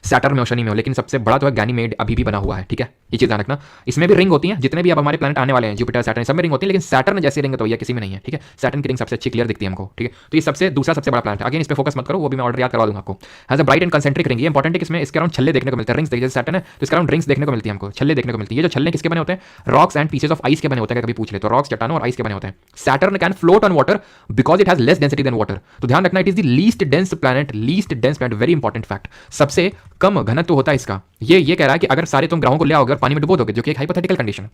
सैटर्न में और शनि में हो, लेकिन सबसे बड़ा तो है गैनीमेड, अभी भी बना हुआ है, ठीक है, ये चीज़ ध्यान रखना। इसमें भी रिंग होती है, जितने भी अब हमारे प्लैनेट आने वाले हैं, जुपिटर, सैटर्न, सब में रिंग होती है, लेकिन सैटर्न जैसी रिंग तो ये किसी में नहीं है, ठीक है। सैटर्न की रिंग सबसे अच्छी क्लियर दिखती है हमको, ठीक है। तो ये दूसरा सबसे बड़ा प्लैनेट है। अगेन इस पर फोकस मत करो, वो भी मैं ऑर्डर याद करवा दूंगा आपको। Has a bright and concentric ring, ये इंपॉर्टेंट है कि इसमें इसके अराउंड छल्ले देखने को मिलते हैं, रिंग्स देखिए, सैटर्न है तो इसके अराउंड रिंग्स देखने को मिलती है हमको, छल्ले देखने को मिलती है। ये जो छल्ले किसके बने होते हैं? Rocks and pieces of ice के बने होते हैं, कभी पूछ ले तो रॉक्स, चट्टानों और आइस के बने होते हैं। Saturn can float on water because it has less density than water. तो ध्यान रखना, it is the least dense planet, very important fact, सबसे कम घनत्व होता है इसका। ये कह रहा है कि अगर सारे तुम ग्रहों को ले आओगे और पानी में डुबो दोगे, जो कि एक हाइपोथेटिकल कंडीशन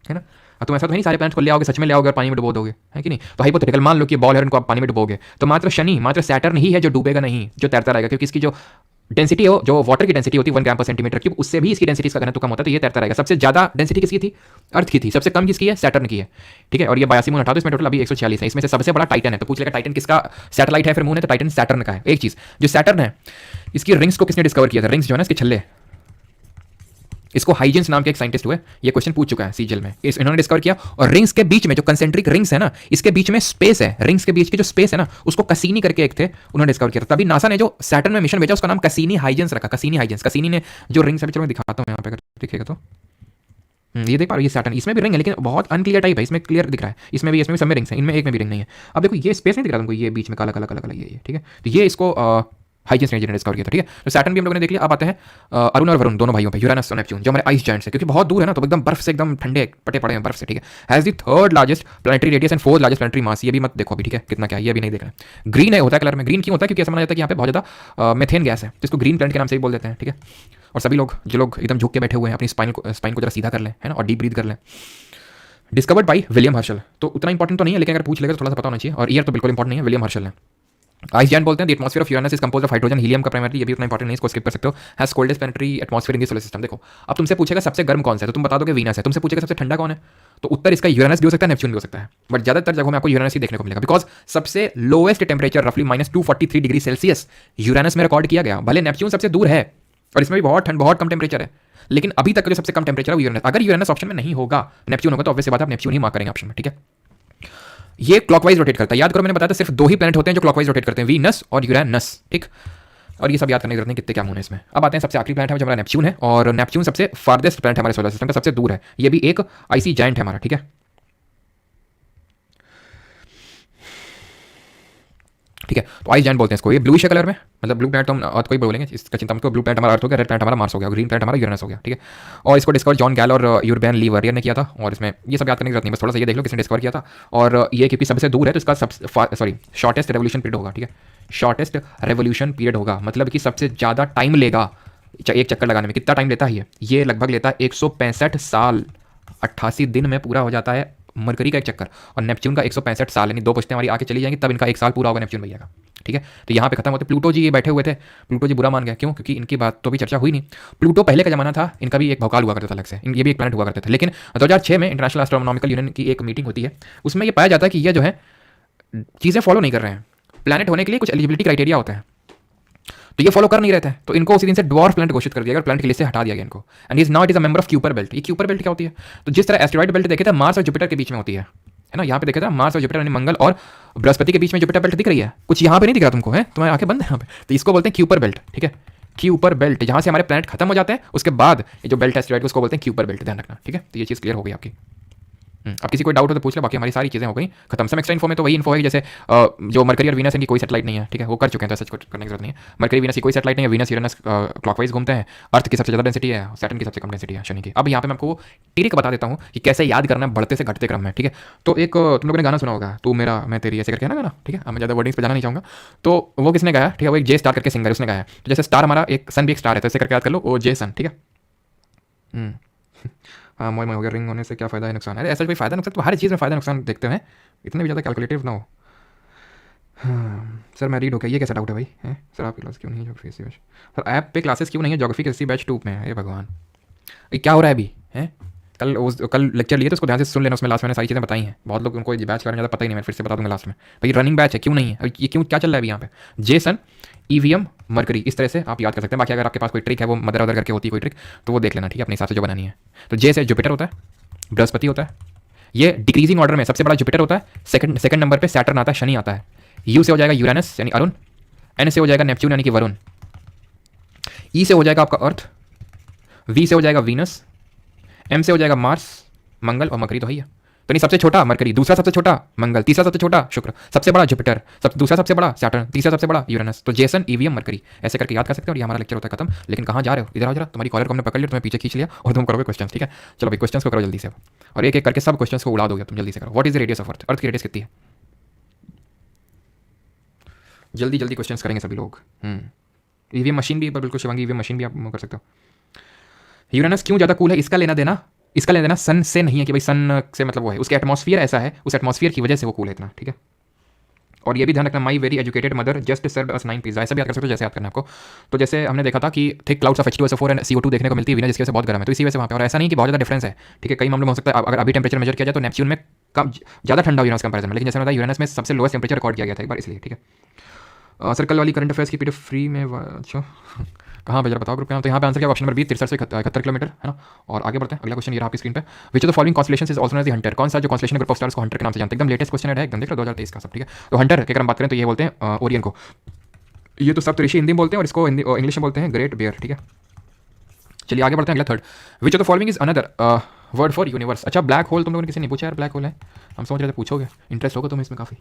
है ना, तुम ऐसा तो नहीं सारे प्लैनेट को ले आओगे, सच में ले आओगे और पानी में डुबो दोगे, है कि नहीं? तो हाइपोथेटिकल मान लो कि बॉल है, इनको आप पानी में डुबोगे, तो मात्र शनि, मात्र सैटर्न ही है जो डूबेगा नहीं, जो तैरता रहेगा, क्योंकि इसकी जो डेंसिटी हो, जो वाटर की डेंसिटी होती है 1 ग्राम पर सेंटीमीटर क्यूब, उससे भी इसकी डेंसिटी का घनत्व कम होता है, तो ये तैरता रहेगा। सबसे ज्यादा डेंसिटी किसकी थी? अर्थ की थी। सबसे कम किसकी है? सैटर्न की है, ठीक है। और ये 82 मून हटा दो, इसमें टोटल अभी 146 है। इसमें से सबसे बड़ा टाइटन है, तो पूछ लेगा टाइटन किसका सैटेलाइट है फिर मून है, तो टाइटन सैटर्न का है। एक चीज, जो सैटर्न है इसकी रिंग्स को किसने डिस्कवर किया था? रिंग्स जो है ना इसके छल्ले, इसको हाइजेंस नाम के एक साइंटिस्ट हुए, ये क्वेश्चन पूछ चुका है सीजीएल में, इन्होंने डिस्कवर किया। और रिंग्स के बीच में जो कंसेंट्रिक रिंग्स है ना, इसके बीच में स्पेस है, रिंग्स के बीच की जो स्पेस है ना, उसको कसीनी करके एक थे, उन्होंने डिस्कवर किया था। तभी नासा ने जो सैटर्न में मिशन भेजा उसका नाम कसीनी हाइजेंस रखा, कसीनी हाइजेंस। कसीनी ने जो रिंग्स है, चलो मैं दिखाता हूँ यहाँ पे, अगर दिखेगा तो ये देख पा रहे हो, ये सैटर्न, इसमें भी रिंग है लेकिन बहुत अनक्लियर टाइप है, इसमें क्लियर दिख रहा है, इसमें भी सब में रिंग्स हैं, इनमें एक में भी रिंग नहीं है। अब देखो ये स्पेस नहीं दिख रहा तुमको, ये बीच में काला काला काला काला, ये ठीक है। तो ये इसको हाइजेंस ने डिस्कवर किया था, ठीक है। तो सैटर्न भी हम लोगों ने देख लिया। अब आते हैं अरुण और वरुण दोनों भाइयों पे, यूरेनस और नेपच्यून, जो हमारे आइस जायंट्स है, क्योंकि बहुत दूर है ना, तो एकदम बर्फ से एकदम ठंडे पटे पड़े हैं बर्फ से, ठीक है। Has the third largest planetary radius and fourth largest planetary mass. ये भी मत देखो अभी, ठीक है, कितना क्या है ये भी नहीं देखना है। ग्रीन है होता है कलर में, ग्रीन क्यों होता है? क्योंकि ऐसा माना जाता है कि यहाँ पे बहुत ज़्यादा मेथेन गैस है, जिसको ग्रीन प्लानट के नाम से ही बोल देते हैं, ठीक है। और सभी लोग जो लोग एकदम झुक के बैठे हुए हैं, अपनी स्पाइन को जरा सीधा कर लें, है ना, और डीप ब्रीथ कर लें। डिस्कवर्ड बाई विलियम हर्शल, तो उतना इंपॉर्टेंट तो नहीं है, लेकिन अगर पूछ लेगा तो थोड़ा सा पता होना चाहिए। और ईयर तो बिल्कुल इंपॉर्टेंट नहीं है, विलियम हर्शल है। आइस जायंट बोलते हैं the atmosphere of Uranus is composed of hydrogen helium का प्राइमरी, ये भी उतना इंपॉर्टेंट नहीं है, इसको स्किप कर सकते हो। Has coldest planetary atmosphere in the solar system. देखो अब तुमसे पूछेगा सबसे गर्म कौन सा है, तो तुम बता दोगे वीनस है। तुमसे पूछेगा सबसे ठंडा कौन है, तो उत्तर इसका यूरेनस भी हो सकता है, नेपच्यून भी हो सकता है, बट ज्यादातर जगहों में आपको यूरेनस ही देखने को मिलेगा, बिकॉज सबसे लोएस्ट टेम्परेचर रफली -243 डिग्री सेल्सियस यूरेनस में रिकॉर्ड किया गया। भले नेपच्यून सबसे दूर है और इसमें भी बहुत कम टेम्परेचर है, लेकिन अभी तक जो सबसे कम टेम्परेचर है वो यूरेनस। अगर यूरेनस ऑप्शन में नहीं होगा, नेपच्यून होगा, तो ऑब्वियस बात है आप नेपच्यून ही मार्क करेंगे ऑप्शन में, ठीक है। ये क्लॉकवाइज रोटेट करता है, याद करो मैंने बताया था सिर्फ 2 ही प्लैनेट होते हैं जो क्लॉकवाइज रोटेट करते हैं, वीनस और यूरेनस, ठीक। और ये सब याद करने की जरूरत नहीं कितने क्या मून है इसमें। अब आते हैं सबसे आखिरी प्लैनेट है जो हमारा नेपच्यून है, और नेपच्यून सबसे फार्देस्ट प्लैनेट है हमारे सोलर सिस्टम का, सबसे दूर है, ये भी एक आईसी जायंट है हमारा, ठीक है। ठीक है, तो आइस जायंट बोलते हैं इसको। ये ब्लूइश कलर में, मतलब ब्लू प्लैनेट तो हम अर्थ को ही बोलेंगे, इसका चिंता मत करो। ब्लू प्लैनेट हमारा अर्थ हो गया, रेड प्लैनेट हमारा मार्स हो गया, ग्रीन प्लैनेट हमारा यूरेनस हो गया, ठीक है। और इसको डिस्कवर जॉन गैल और यूरबैन ली वर्रियर ने किया था, और इसमें ये सब याद करने की जरूरत नहीं, बस थोड़ा सा ये देख लो किसने डिस्कवर किया था। और ये क्योंकि सबसे दूर है तो इसका शॉर्टेस्ट रेवोल्यूशन पीरियड होगा, ठीक है। शॉर्टेस्ट रेवोल्यूशन पीरियड होगा, मतलब कि सबसे ज़्यादा टाइम लेगा एक चक्कर लगाने में। कितना टाइम लेता है ये लगभग लेता है 165 साल 88 दिन में पूरा हो जाता है मरकरी का एक चक्कर, और नेपच्यून का 165 साल, यानी 2 पुश्तें हमारी आके चली जाएंगी तब इनका 1 साल पूरा होगा नेपच्यून भैया का, ठीक है। तो यहाँ पे खत्म होते। प्लूटो जी ये बैठे हुए थे, प्लूटो जी बुरा मान गया, क्यों? क्योंकि इनकी बात तो भी चर्चा हुई नहीं। प्लूटो पहले का जमाना था, इनका भी एक भौकाल हुआ करता था अलग से, ये भी एक प्लैनेट हुआ करते थे, लेकिन 2006 में इंटरनेशनल एस्ट्रोनॉमिकल यूनियन की एक मीटिंग होती है, उसमें ये पाया जाता है कि ये जो है चीज़ें फॉलो नहीं कर रहे हैं। प्लैनेट होने के लिए कुछ एलिजिबिलिटी क्राइटेरिया होता है, तो ये फॉलो कर नहीं रहते हैं, तो इनको उसी दिन से ड्वार्फ प्लैनेट घोषित कर दिया गया, प्लैनेट की लिस्ट से हटा दिया गया इनको। And is not is a member of Kuiper belt. ये क्यूपर बेल्ट क्या होती है? तो जिस तरह एस्टेरॉइड बेल्ट देखे थे मार्स और जुपिटर के बीच में होती है ना, यहाँ पे देखे था मार्स और जुपिटर यानी मंगल और बृहस्पति के बीच में जुपिटर बेल्ट दिख रही है, कुछ यहाँ पे नहीं दिख रहा तुमको, है तुम्हारी आंखें बंद है यहाँ पे, तो इसको बोलते हैं क्यूपर बेल्ट, ठीक है। क्यूपर बेल्ट, जहाँ से हमारे प्लैनेट खत्म हो जाते हैं उसके बाद ये जो बेल्ट एस्टेरॉइड उसको बोलते हैं क्यूपर बेल्ट, ध्यान रखना, ठीक है। तो ये चीज़ क्लियर हो गई आपकी। अब किसी कोई डाउट हो तो पूछ लो, बाकी हमारी सारी चीज़ें हो गई खत्म। सम एक्स्ट्रा इन्फो में तो वही इन्फो है जैसे जो मरकरी और वीनस इनकी कोई सेटेलाइट नहीं है, ठीक है, वो कर चुके हैं, तो सच करने की जरूरत नहीं है। मरकरी वीनस की कोई सेटेलाइट नहीं है, वीनस यूरेनस क्लॉकवाइज घूमते हैं, अर्थ की सबसे ज़्यादा डेंसिटी है, सैटर्न की सबसे कम डेंसिटी है शनि की। अब यहाँ पे मैं आपको ट्रिक बता देता हूँ कि कैसे याद करना है बढ़ते से घटते क्रम में, ठीक है। तो एक तुम लोगों ने गाना सुना होगा, तू मेरा मैं तेरी, ऐसे करके है ना गाना, ठीक है। मैं ज़्यादा वर्डिंग्स पे जाना नहीं चाहूँगा। तो वो किसने गाया, ठीक है, वो एक जे स्टार करके सिंगर उसने गाया। तो जैसे स्टार हमारा एक सन भी एक स्टार है, तो ऐसे करके याद कर लो, वो जे सन, ठीक है। हाँ मोय हो गया, रिंग होने से क्या फ़ायदा है नुकसान है? ऐसा कोई फ़ायदा नुकसान तो हर चीज़ में फ़ायदा नुकसान देखते हैं, इतने भी ज़्यादा कैलकुलेटिव ना हो। हाँ सर मैं रीड हो गया, ये कैसा डाउट है भाई? है सर आपकी क्लास क्यों नहीं है जोग्राफी किसी बैच? सर ऐप पे क्लासेस क्यों नहीं है जोग्राफी किसी बैच 2 में? हे भगवान ये क्या हो रहा है अभी? है कल लेक्चर लिए तो उसको ध्यान से सुन लेना, उसमें लास्ट मैंने सारी चीज़ें बताई हैं। बहुत लोग उनको बैच के बारे में ज़्यादा पता ही नहीं, मैं फिर से बता दूंगा लास्ट में। भाई रनिंग बैच है, क्यों नहीं है? ये क्यों क्या चल रहा है अभी यहाँ पे? जेसन ईवीएम मरकरी, इस तरह से आप याद कर सकते हैं। बाकी अगर आपके पास कोई ट्रिक है वो मदर अदर करके होती है कोई ट्रिक, तो वो देख लेना, ठीक है, अपने हिसाब से जो बनानी है। तो जे से जुपिटर होता है, बृहस्पति होता है, ये डिक्रीजिंग ऑर्डर में सबसे बड़ा जुपिटर होता है, सेकंड नंबर पे सैटर्न आता है, शनि आता है। यू से हो जाएगा यूरेनस यानी अरुण, एन से हो जाएगा नेपच्यून यानी कि वरुण, ई से हो जाएगा आपका अर्थ, वी से हो जाएगा वीनस, एम से हो जाएगा मार्स मंगल, और मकरी तो है ही है। तो नहीं, सबसे छोटा मरकरी, दूसरा सबसे छोटा मंगल, तीसरा सबसे छोटा शुक्र, सबसे बड़ा जुपिटर, दूसरा सबसे बड़ा सैटर्न, तीसरा सबसे बड़ा यूरेनस। तो जेसन ईवीएम मरकरी ऐसे करके याद कर सकते हो। और ये हमारा लेक्चर होता है खत्म। लेकिन कहाँ जा रहे हो? इधर आओ जरा, तुम्हारी कॉलर को हमने पकड़ लिया, तुम्हें पीछे खींच लिया और तुम करोगे क्वेश्चन, ठीक है। चलो भाई क्वेश्चन को करो जल्दी से, और एक एक करके सब क्वेश्चन को उड़ा दोगे तुम, जल्दी से करो। What is the radius of Earth? Earth की रेडियस कितनी है? जल्दी जल्दी क्वेश्चन करेंगे सभी लोग। ईवीएम मशीन भी बिल्कुल शिवांगी, ईवीएम मशीन भी आप कर सकते हो। यूरेनस क्यों ज़्यादा कूल है? इसका लेना देना सन से नहीं है कि भाई सन से मतलब वो है, उसके एटमॉस्फियर ऐसा है, उस एटमॉस्फियर की वजह से वो कूल है इतना, ठीक है। और ये भी ध्यान रखना, my very educated mother just served us 9 pizza, ऐसा भी याद कर सकते हो जैसे याद करना आपको। तो जैसे हमने देखा था कि thick clouds of H2SO4 and CO2 देखने को मिलती है वीनस, जिसकी वजह से बहुत गर्म है, तो इसी वजह से वहाँ पे। और ऐसा नहीं कि बहुत ज़्यादा डिफरेंस है, ठीक है। कई मामलों में हो सकता है अगर अभी टेम्परेचर मेजर किया जाए तो नेपच्यून में कम ज़्यादा ठंडा हो यूरेनस कंपेरिजन में, लेकिन जैसे बताया यूरेनस में सबसे लोएस्ट टेम्परेचर रिकॉर्ड किया गया था एक बार, इसलिए, ठीक है। सर्कल वाली करंट अफेयर्स की पीडीएफ फ्री में, अच्छा कहाँ पे जरा बताओ ग्रुप के नाम। तो यहाँ पे आंसर क्या, ऑप्शन नंबर 20 63 से 71 किलोमीटर, है ना। और आगे बढ़ते हैं, अगला क्वेश्चन ये रहा आपकी स्क्रीन पे। Which of the following constellations is also known as the hunter? कौन सा जो कॉन्स्टेलेशन ग्रुप ऑफ स्टार्स को हंटर के नाम से जानते हैं? एकदम लेटेस्ट क्वेश्चन है, एकदम देख लो 2023 का सब, ठीक है। तो हंटर की अगर हम बात करें तो ये बोलते हैं ओरियन को, ये तो सप्तऋषि हिंदी में बोलते हैं और इसको इंग्लिश में बोलते हैं ग्रेट बियर, ठीक है। चलिए आगे बढ़ते हैं, अगला third. Which of the following is another word for universe? अच्छा ब्लैक होल तुम लोगों ने किसी ने पूछा यार, ब्लैक होल है, हम सोच रहे थे पूछोगे, इंटरेस्ट होगा तुम्हें इसमें काफ़ी।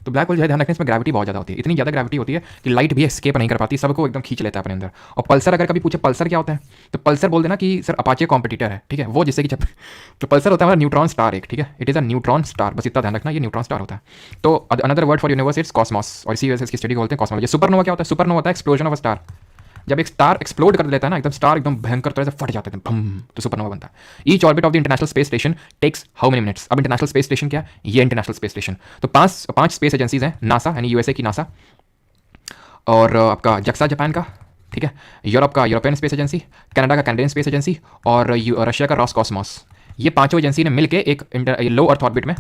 तो ब्लैक होल जो है ध्यान रखने इसमें ग्रेविटी बहुत ज़्यादा होती है, इतनी ज़्यादा ग्रेविटी होती है कि लाइट भी एस्केप नहीं कर पाती, सबको एकदम खींच लेता है अपने अंदर। और पल्सर अगर कभी पूछे पल्सर क्या होता है, तो पल्सर बोल देना कि सर अपाचे कॉम्पिटिटर है, ठीक है, वो जिससे कि जब तो पल्सर होता है हमारा न्यूट्रॉन स्टार एक, ठीक है, it is a neutron star, बस इतना ध्यान रखना ये न्यूट्रॉन स्टार होता है। तो another word for universe it's Cosmos, और इसी वजह से इसकी स्टडी को बोलते हैं कॉस्मोलॉजी। सुपरनोवा क्या होता है, सुपरनोवा होता है एक्सप्लोजन ऑफ अ स्टार, जब एक स्टार एक्सप्लोड कर देता है ना, एकदम स्टार एकदम भयंकर तरह से फट जाता है एकदम भम, तो सुपरनोवा बनता है। Each orbit of the international space station takes how many minutes. अब इंटरनेशनल स्पेस स्टेशन क्या है, ये इंटरनेशनल स्पेस स्टेशन, तो पांच स्पेस एजेंसीज हैं, नासा यानी यूएसए की नासा, और आपका जक्सा जापान का, ठीक है, यूरोप का यूरोपियन स्पेस एजेंसी, कनाडा का कैनेडियन स्पेस एजेंसी, और रशिया का रॉसकॉस्मोस। ये पांचों एजेंसी ने मिलकर एक लो अर्थ ऑर्बिट में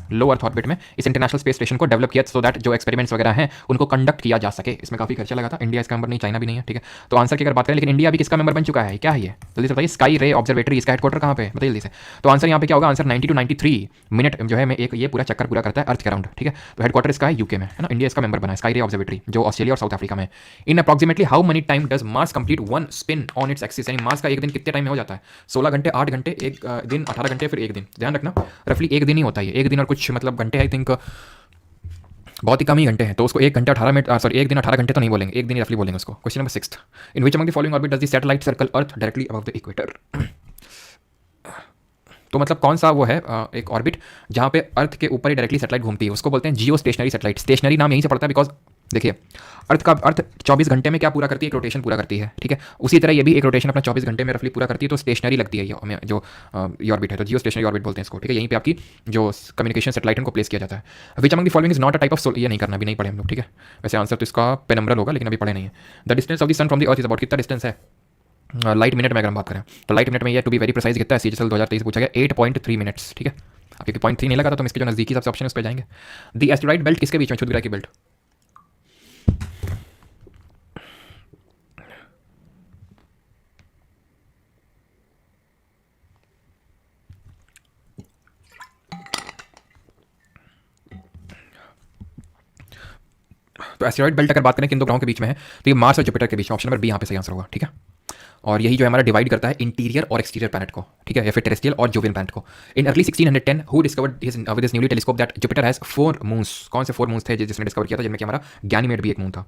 इस इंटरनेशनल स्पेस स्टेशन को डेवलप किया, सो दैट जो एक्सपेरिमेंट्स वगैरह हैं उनको कंडक्ट किया जा सके। इसमें काफी खर्चा लगा था, इंडिया इसका मेंबर नहीं, चाइना भी नहीं है, ठीक है। तो आंसर की अगर बात करें, लेकिन इंडिया अभी किसका मेंबर बन चुका है, क्या है ये, जल्दी से बताइए। स्काई रे ऑब्जर्वेटरी, इसका हेडक्वार्टर कहाँ पे है, बताइए जल्दी से। तो आंसर यहाँ पे क्या होगा, आंसर 90 to 93 मिनट जो है मैं एक ये पूरा चक्कर पूरा करता है अर्थ के अराउंड, ठीक है। तो हेडक्वार्टर इसका है यूके में, है ना, इंडिया इसका मेंबर बना है स्काई रे ऑब्जर्वेटरी, जो ऑस्ट्रेलिया और साउथ अफ्रीका में। In approximately how many time does Mars complete one spin on its axis, यानी मार्स का एक दिन कितने टाइम में हो जाता है, 16 घंटे, 8 घंटे, एक दिन 18 घंटे, फिर एक दिन, ध्यान रखना रफली एक दिन ही होता है, एक दिन और कुछ मतलब घंटे, आई थिंक बहुत ही कम ही घंटे हैं, तो उसको एक घंटे 18 मिनट, सॉरी एक दिन 18 घंटे तो नहीं बोलेंगे, एक दिन ही रफली बोलेंगे उसको। Question number 6, in which among the following orbit does the satellite circle earth directly above the equator. तो मतलब कौन सा वो है एक ऑर्बिट जहाँ पे अर्थ के ऊपर ही डायरेक्टली सैटेलाइट घूमती है, उसको बोलते हैं जियो स्टेशनरी सैटेलाइट। स्टेशनरी नाम यहीं से पड़ता है बिकॉज देखिए अर्थ 24 घंटे में क्या पूरा करती है, एक रोटेशन पूरा करती है, ठीक है। उसी तरह ये भी एक रोटेशन अपना 24 घंटे में रफली पूरा करती है, तो स्टेशनरी लगती है ये जो ऑर्बिट है, तो जियो स्टेशनरी ऑर्बिट बोलते हैं इसको, ठीक है। यहीं पे आपकी जो कम्युनिकेशन सैटेलाइट उनको प्लेस किया जाता है। Which among the following is not a type of ये नहीं करना, अभी नहीं पढ़े हम लोग, ठीक है। वैसे आंसर तो इसका पेनम्बरल होगा, लेकिन अभी पढ़े नहीं है। The distance of the sun from the earth is about, कितना डिस्टेंस है लाइट मिनट में अगर हम बात करें, तो लाइट मिनट में ये टू बी वेरी प्रिसाइज कितना है, सीजीएल 2023 पूछा गया 8.3 मिनट्स, ठीक है। आपके 0.3 नहीं लगा था, तो हम इसके जो नजदीकी सबसे ऑप्शन उस पर जाएंगे। द एस्टेरॉइड बेल्ट किसके बीच में, क्षुद्रग्रह की बेल्ट। तो एस्टेरॉइड बेल्ट अगर बात करें किन दो ग्रहों के बीच में है, तो ये मार्स और जुपिटर के बीच में, ऑप्शन नंबर बी यहाँ पे सही आंसर होगा, ठीक है। और यही जो हमारा डिवाइड करता है इंटीरियर और एक्सटीरियर प्लैनेट को, ठीक है, या फिर टेरेस्ट्रियल और जोवियन प्लैनेट को। In early 1610 who discovered his with his newly telescope that Jupiter has 4 moons. कौन से 4 मून्स थे जिसने डिस्कवर किया था, जिनमें कि हमारा गैनीमेड भी एक मून था।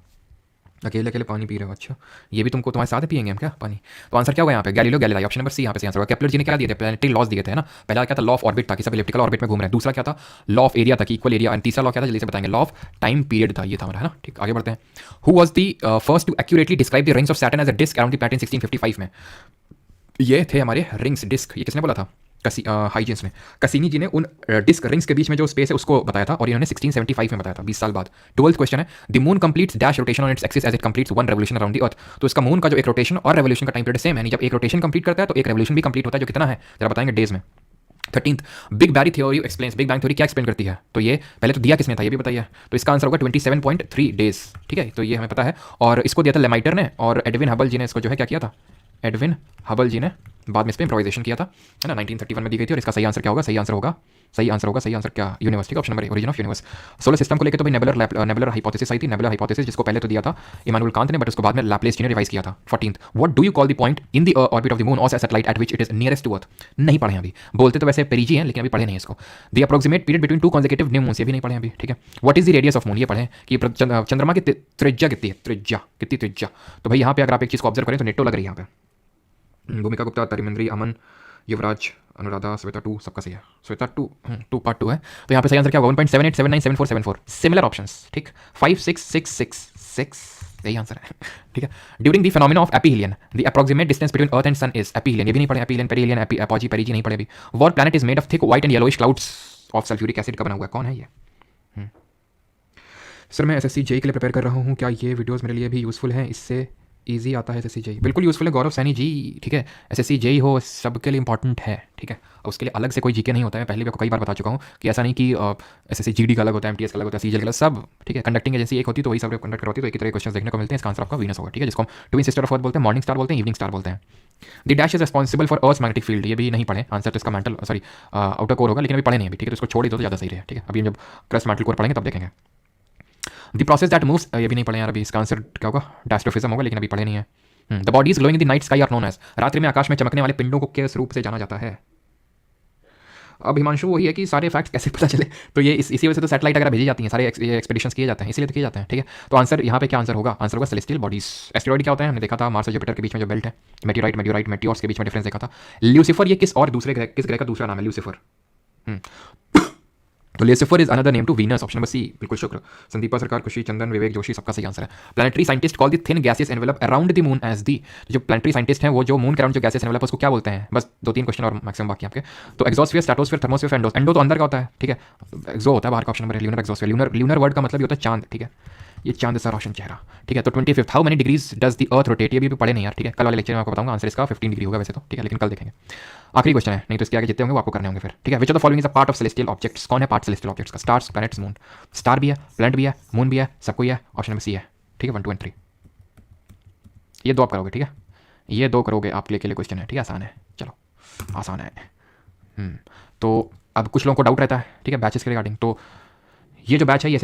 अकेले अकेले पानी पी रहे हो, अच्छा ये भी तुमको तुम्हारे साथ ही पिएंगे हम क्या पानी। तो आंसर क्या होगा यहाँ पे, गैलीलियो गैलीलाई, ऑप्शन नंबर सी यहाँ पे आंसर होगा। केपलर जी ने क्या दिए थे, प्लैनेटरी लॉज दिए थे ना। पहला क्या था, लॉ ऑफ ऑर्बिट था कि सब इलिप्टिकल ऑर्बिट में घूम रहे हैं। दूसरा क्या था, लॉ ऑफ एरिया था कि इक्वल एरिया। और तीसरा लॉ क्या था, जल्दी से बताएंगे, लॉ ऑफ टाइम पीरियड था, ये था हमारा, है ना। ठीक, आगे बढ़ते हैं। Who was the first to accurately describe the rings of Saturn as a disc around the planet in 1655 में। ये थे हमारे रिंग्स डिस्क, ये किसने बोला था, हाइजेंस ने, कसीनी जी ने उन डिस्क रिंग्स के बीच में जो स्पेस है उसको बताया था, और इन्होंने 1675 में बताया था, 20 साल बाद। 12th क्वेश्चन है, the moon completes dash rotation on its axis as it completes one revolution around the earth. तो इसका मून का जो एक रोटेशन और रेवोल्यूशन का टाइम पीरियड सेम है, जब एक रोटेशन कंप्लीट करता है तो एक रेवोल्यूशन भी कंप्लीट होता है, जो कितना है जरा बताएंगे डेज में। 13th, बिग बैरी theory explains, big bang theory क्या एक्सप्लेन करती है, तो ये पहले तो दिया किसने था ये भी बताइए। तो इसका आंसर होगा 27.3 डेज, ठीक है, तो ये हमें पता है। और इसको दिया था लेमाइटर ने, और एडविन हबल जी ने इसको जो है क्या किया था, एडविन हबल जी ने बाद में इस पर इंप्रोवाइजेशन किया था, है ना, 1931 में दी गई थी। और इसका सही आंसर क्या होगा, सही आंसर क्या, यूनिवर्स, ठीक है, option number origin of universe. Solar system को लेकर तो भाई नेबुलर हाइपोथेसिस आई थी, नेबुलर हाइपोथेसिस, जिसको पहले तो दिया था इमानुएल कांत ने, बट उसको बाद में लैप्लेस जी ने रिवाइज किया था। 14th, what do you call the point in the orbit of the moon or satellite at which it is nearest to Earth. नहीं पढ़े अभी, बोलते तो वैसे पेरीजी हैं लेकिन अभी पढ़े नहीं इसको। The approximate period between 2 consecutive new moons, ये भी नहीं पढ़े अभी, ठीक है। What is the radius of moon, ये पढ़े कि चंद्रमा की त्रिज्या कितनी है, त्रिज्या। तो भाई यहाँ पे अगर आप एक चीज को ऑब्जर्व करें तो नेटो लग रही है यहाँ पे। भूमिका गुप्ता, तरिमंद्री, अमन, युवराज, अनुराधा, श्वेता 2, सबका सही है। श्वेता 2 पार्ट 2 है, तो यहाँ पे सही आंसर क्या होगा, 1.78797474, सिमिलर ऑप्शंस, ठीक। 5 6 6 6 6 यही आंसर है, ठीक है। During the phenomena of aphelion the approximate distance between earth and sun is, aphelion ये भी नहीं पढ़े, एपीहिलियन, पेरिहिलियन, एपोजी, पेरिजी नहीं पढ़े अभी। What planet is made of thick white and yellowish clouds of sulphuric acid का बना हुआ है, कौन है ये। सर मैं एसएससी जेई के लिए प्रिपेयर कर रहा हूँ, क्या ये वीडियोस मेरे लिए भी यूजफुल हैं, इससे ईजी आता है एसएससी जेई। बिल्कुल यूजफुल है गौरव सैनी जी, ठीक है। एसएससी जेई हो सबके लिए इंपॉर्टेंट है, ठीक है। और उसके लिए अलग से कोई जीके नहीं होता है, पहले भी आपको कई बार बता चुका हूँ कि ऐसा नहीं कि एसएससी जीडी का अलग होता है, एमटीएस का अलग होता है, सीजीएल का अलग, सब ठीक है। कंडक्टिंग एजेंसी एक होती है तो वही सब कंडक्ट करवाती है, तो एक ही तरह के क्वेश्चन देखने को मिलते हैं। इसका आंसर आपका वीनस होगा, ठीक है, जिसको हम ट्विन सिस्टर ऑफ अर्थ बोलते हैं, मॉर्निंग स्टार बोलते हैं, इवनिंग स्टार बोलते हैं। The dash is responsible for earth magnetic field, ये भी नहीं पढ़े, आंसर तो इसका मेंटल आउटर कोर होगा, लेकिन अभी पढ़े नहीं अभी, ठीक है। तो इसको छोड़ ही दो तो ज़्यादा सही रहे, ठीक है। अभी जब क्रस्ट मेंटल कोर पढ़ेंगे तब देखेंगे। द प्रोसेस दैट मूव्स, ये भी नहीं पढ़े यार अभी, इसका आंसर क्या होगा, डायस्ट्रोफिज्म होगा, लेकिन अभी पढ़े नहीं है। The body is glowing in the night sky are known as, रात्रि में आकाश में चमकने वाले पिंडों को किस रूप से जाना जाता है। अब हिमांशु वही है कि सारे फैक्ट्स कैसे पता चले, तो ये इसी वजह से तो सैटेलाइट वगैरह भेजी जाती हैं, सारे एक्सपेडिशंस किए जाते हैं, इसीलिए तो किए जाते हैं, ठीक है। तो आंसर यहाँ पे क्या आंसर होगा, आंसर होगा सेलेस्टियल बॉडीज। एस्टेरॉइड क्या होता है, हमने देखा था मार्स और जुपिटर के बीच में जो बेल्ट है, मेटियोराइट मेटियोर्स के बीच में डिफरेंस देखा था। ल्यूसीफर ये किस और दूसरे ग्रह, किस ग्रह का दूसरा नाम है ल्यूसीफर? तो Lucifer is another name to Venus, option number C, बिल्कुल शुक्र। संदीपा सरकार, खुशी चंदन, विवेक जोशी, सबका सही आंसर है। Planetary scientist call the thin gaseous envelope around the moon as the, जो प्लैनेटरी साइंटिस्ट हैं वो जो मून के अराउंड जो गैसियस एनवेलप उसको क्या बोलते हैं? बस 2-3 क्वेश्चन और मैक्सिमम बाकी आपके। तो exosphere, stratosphere, thermosphere, endo. Endo तो अंदर का होता है, ठीक है। एक्सो होता है बाहर का, ऑप्शन नंबर है ल्यूनर एक्सोस्फीयर। ल्यूनर वर्ड का मतलब ये होता है चांद, ठीक है। ये चांद सा रोशन चेहरा, ठीक है। तो 25 how many degrees does the earth rotate, ये भी पढ़े नहीं यार, ठीक है। कल वाले लेक्चर में आपको बताऊंगा, आंसर इसका 15 डिग्री होगा वैसे तो, ठीक है, लेकिन कल देखेंगे। आखिरी क्वेश्चन है, नहीं तो इसके आगे जितने होंगे वो आपको करने होंगे फिर, ठीक है। विच of the following is a part of celestial objects, कौन है पार्ट सेलेस्टियल ऑब्जेक्ट्स का? Stars, planets, moon. स्टार भी है, प्लैनेट भी है, मून भी है, सब कोई है, ऑप्शन नंबर सी है, ठीक है। 1, 2 और 3 ये 2 आप करोगे, ठीक है। ये 2 करोगे, आपके लिए क्वेश्चन है, ठीक है, आसान है, चलो आसान है। तो अब कुछ लोगों को डाउट रहता है, ठीक है, बैचेस के रिगार्डिंग। तो ये जो बैच है ये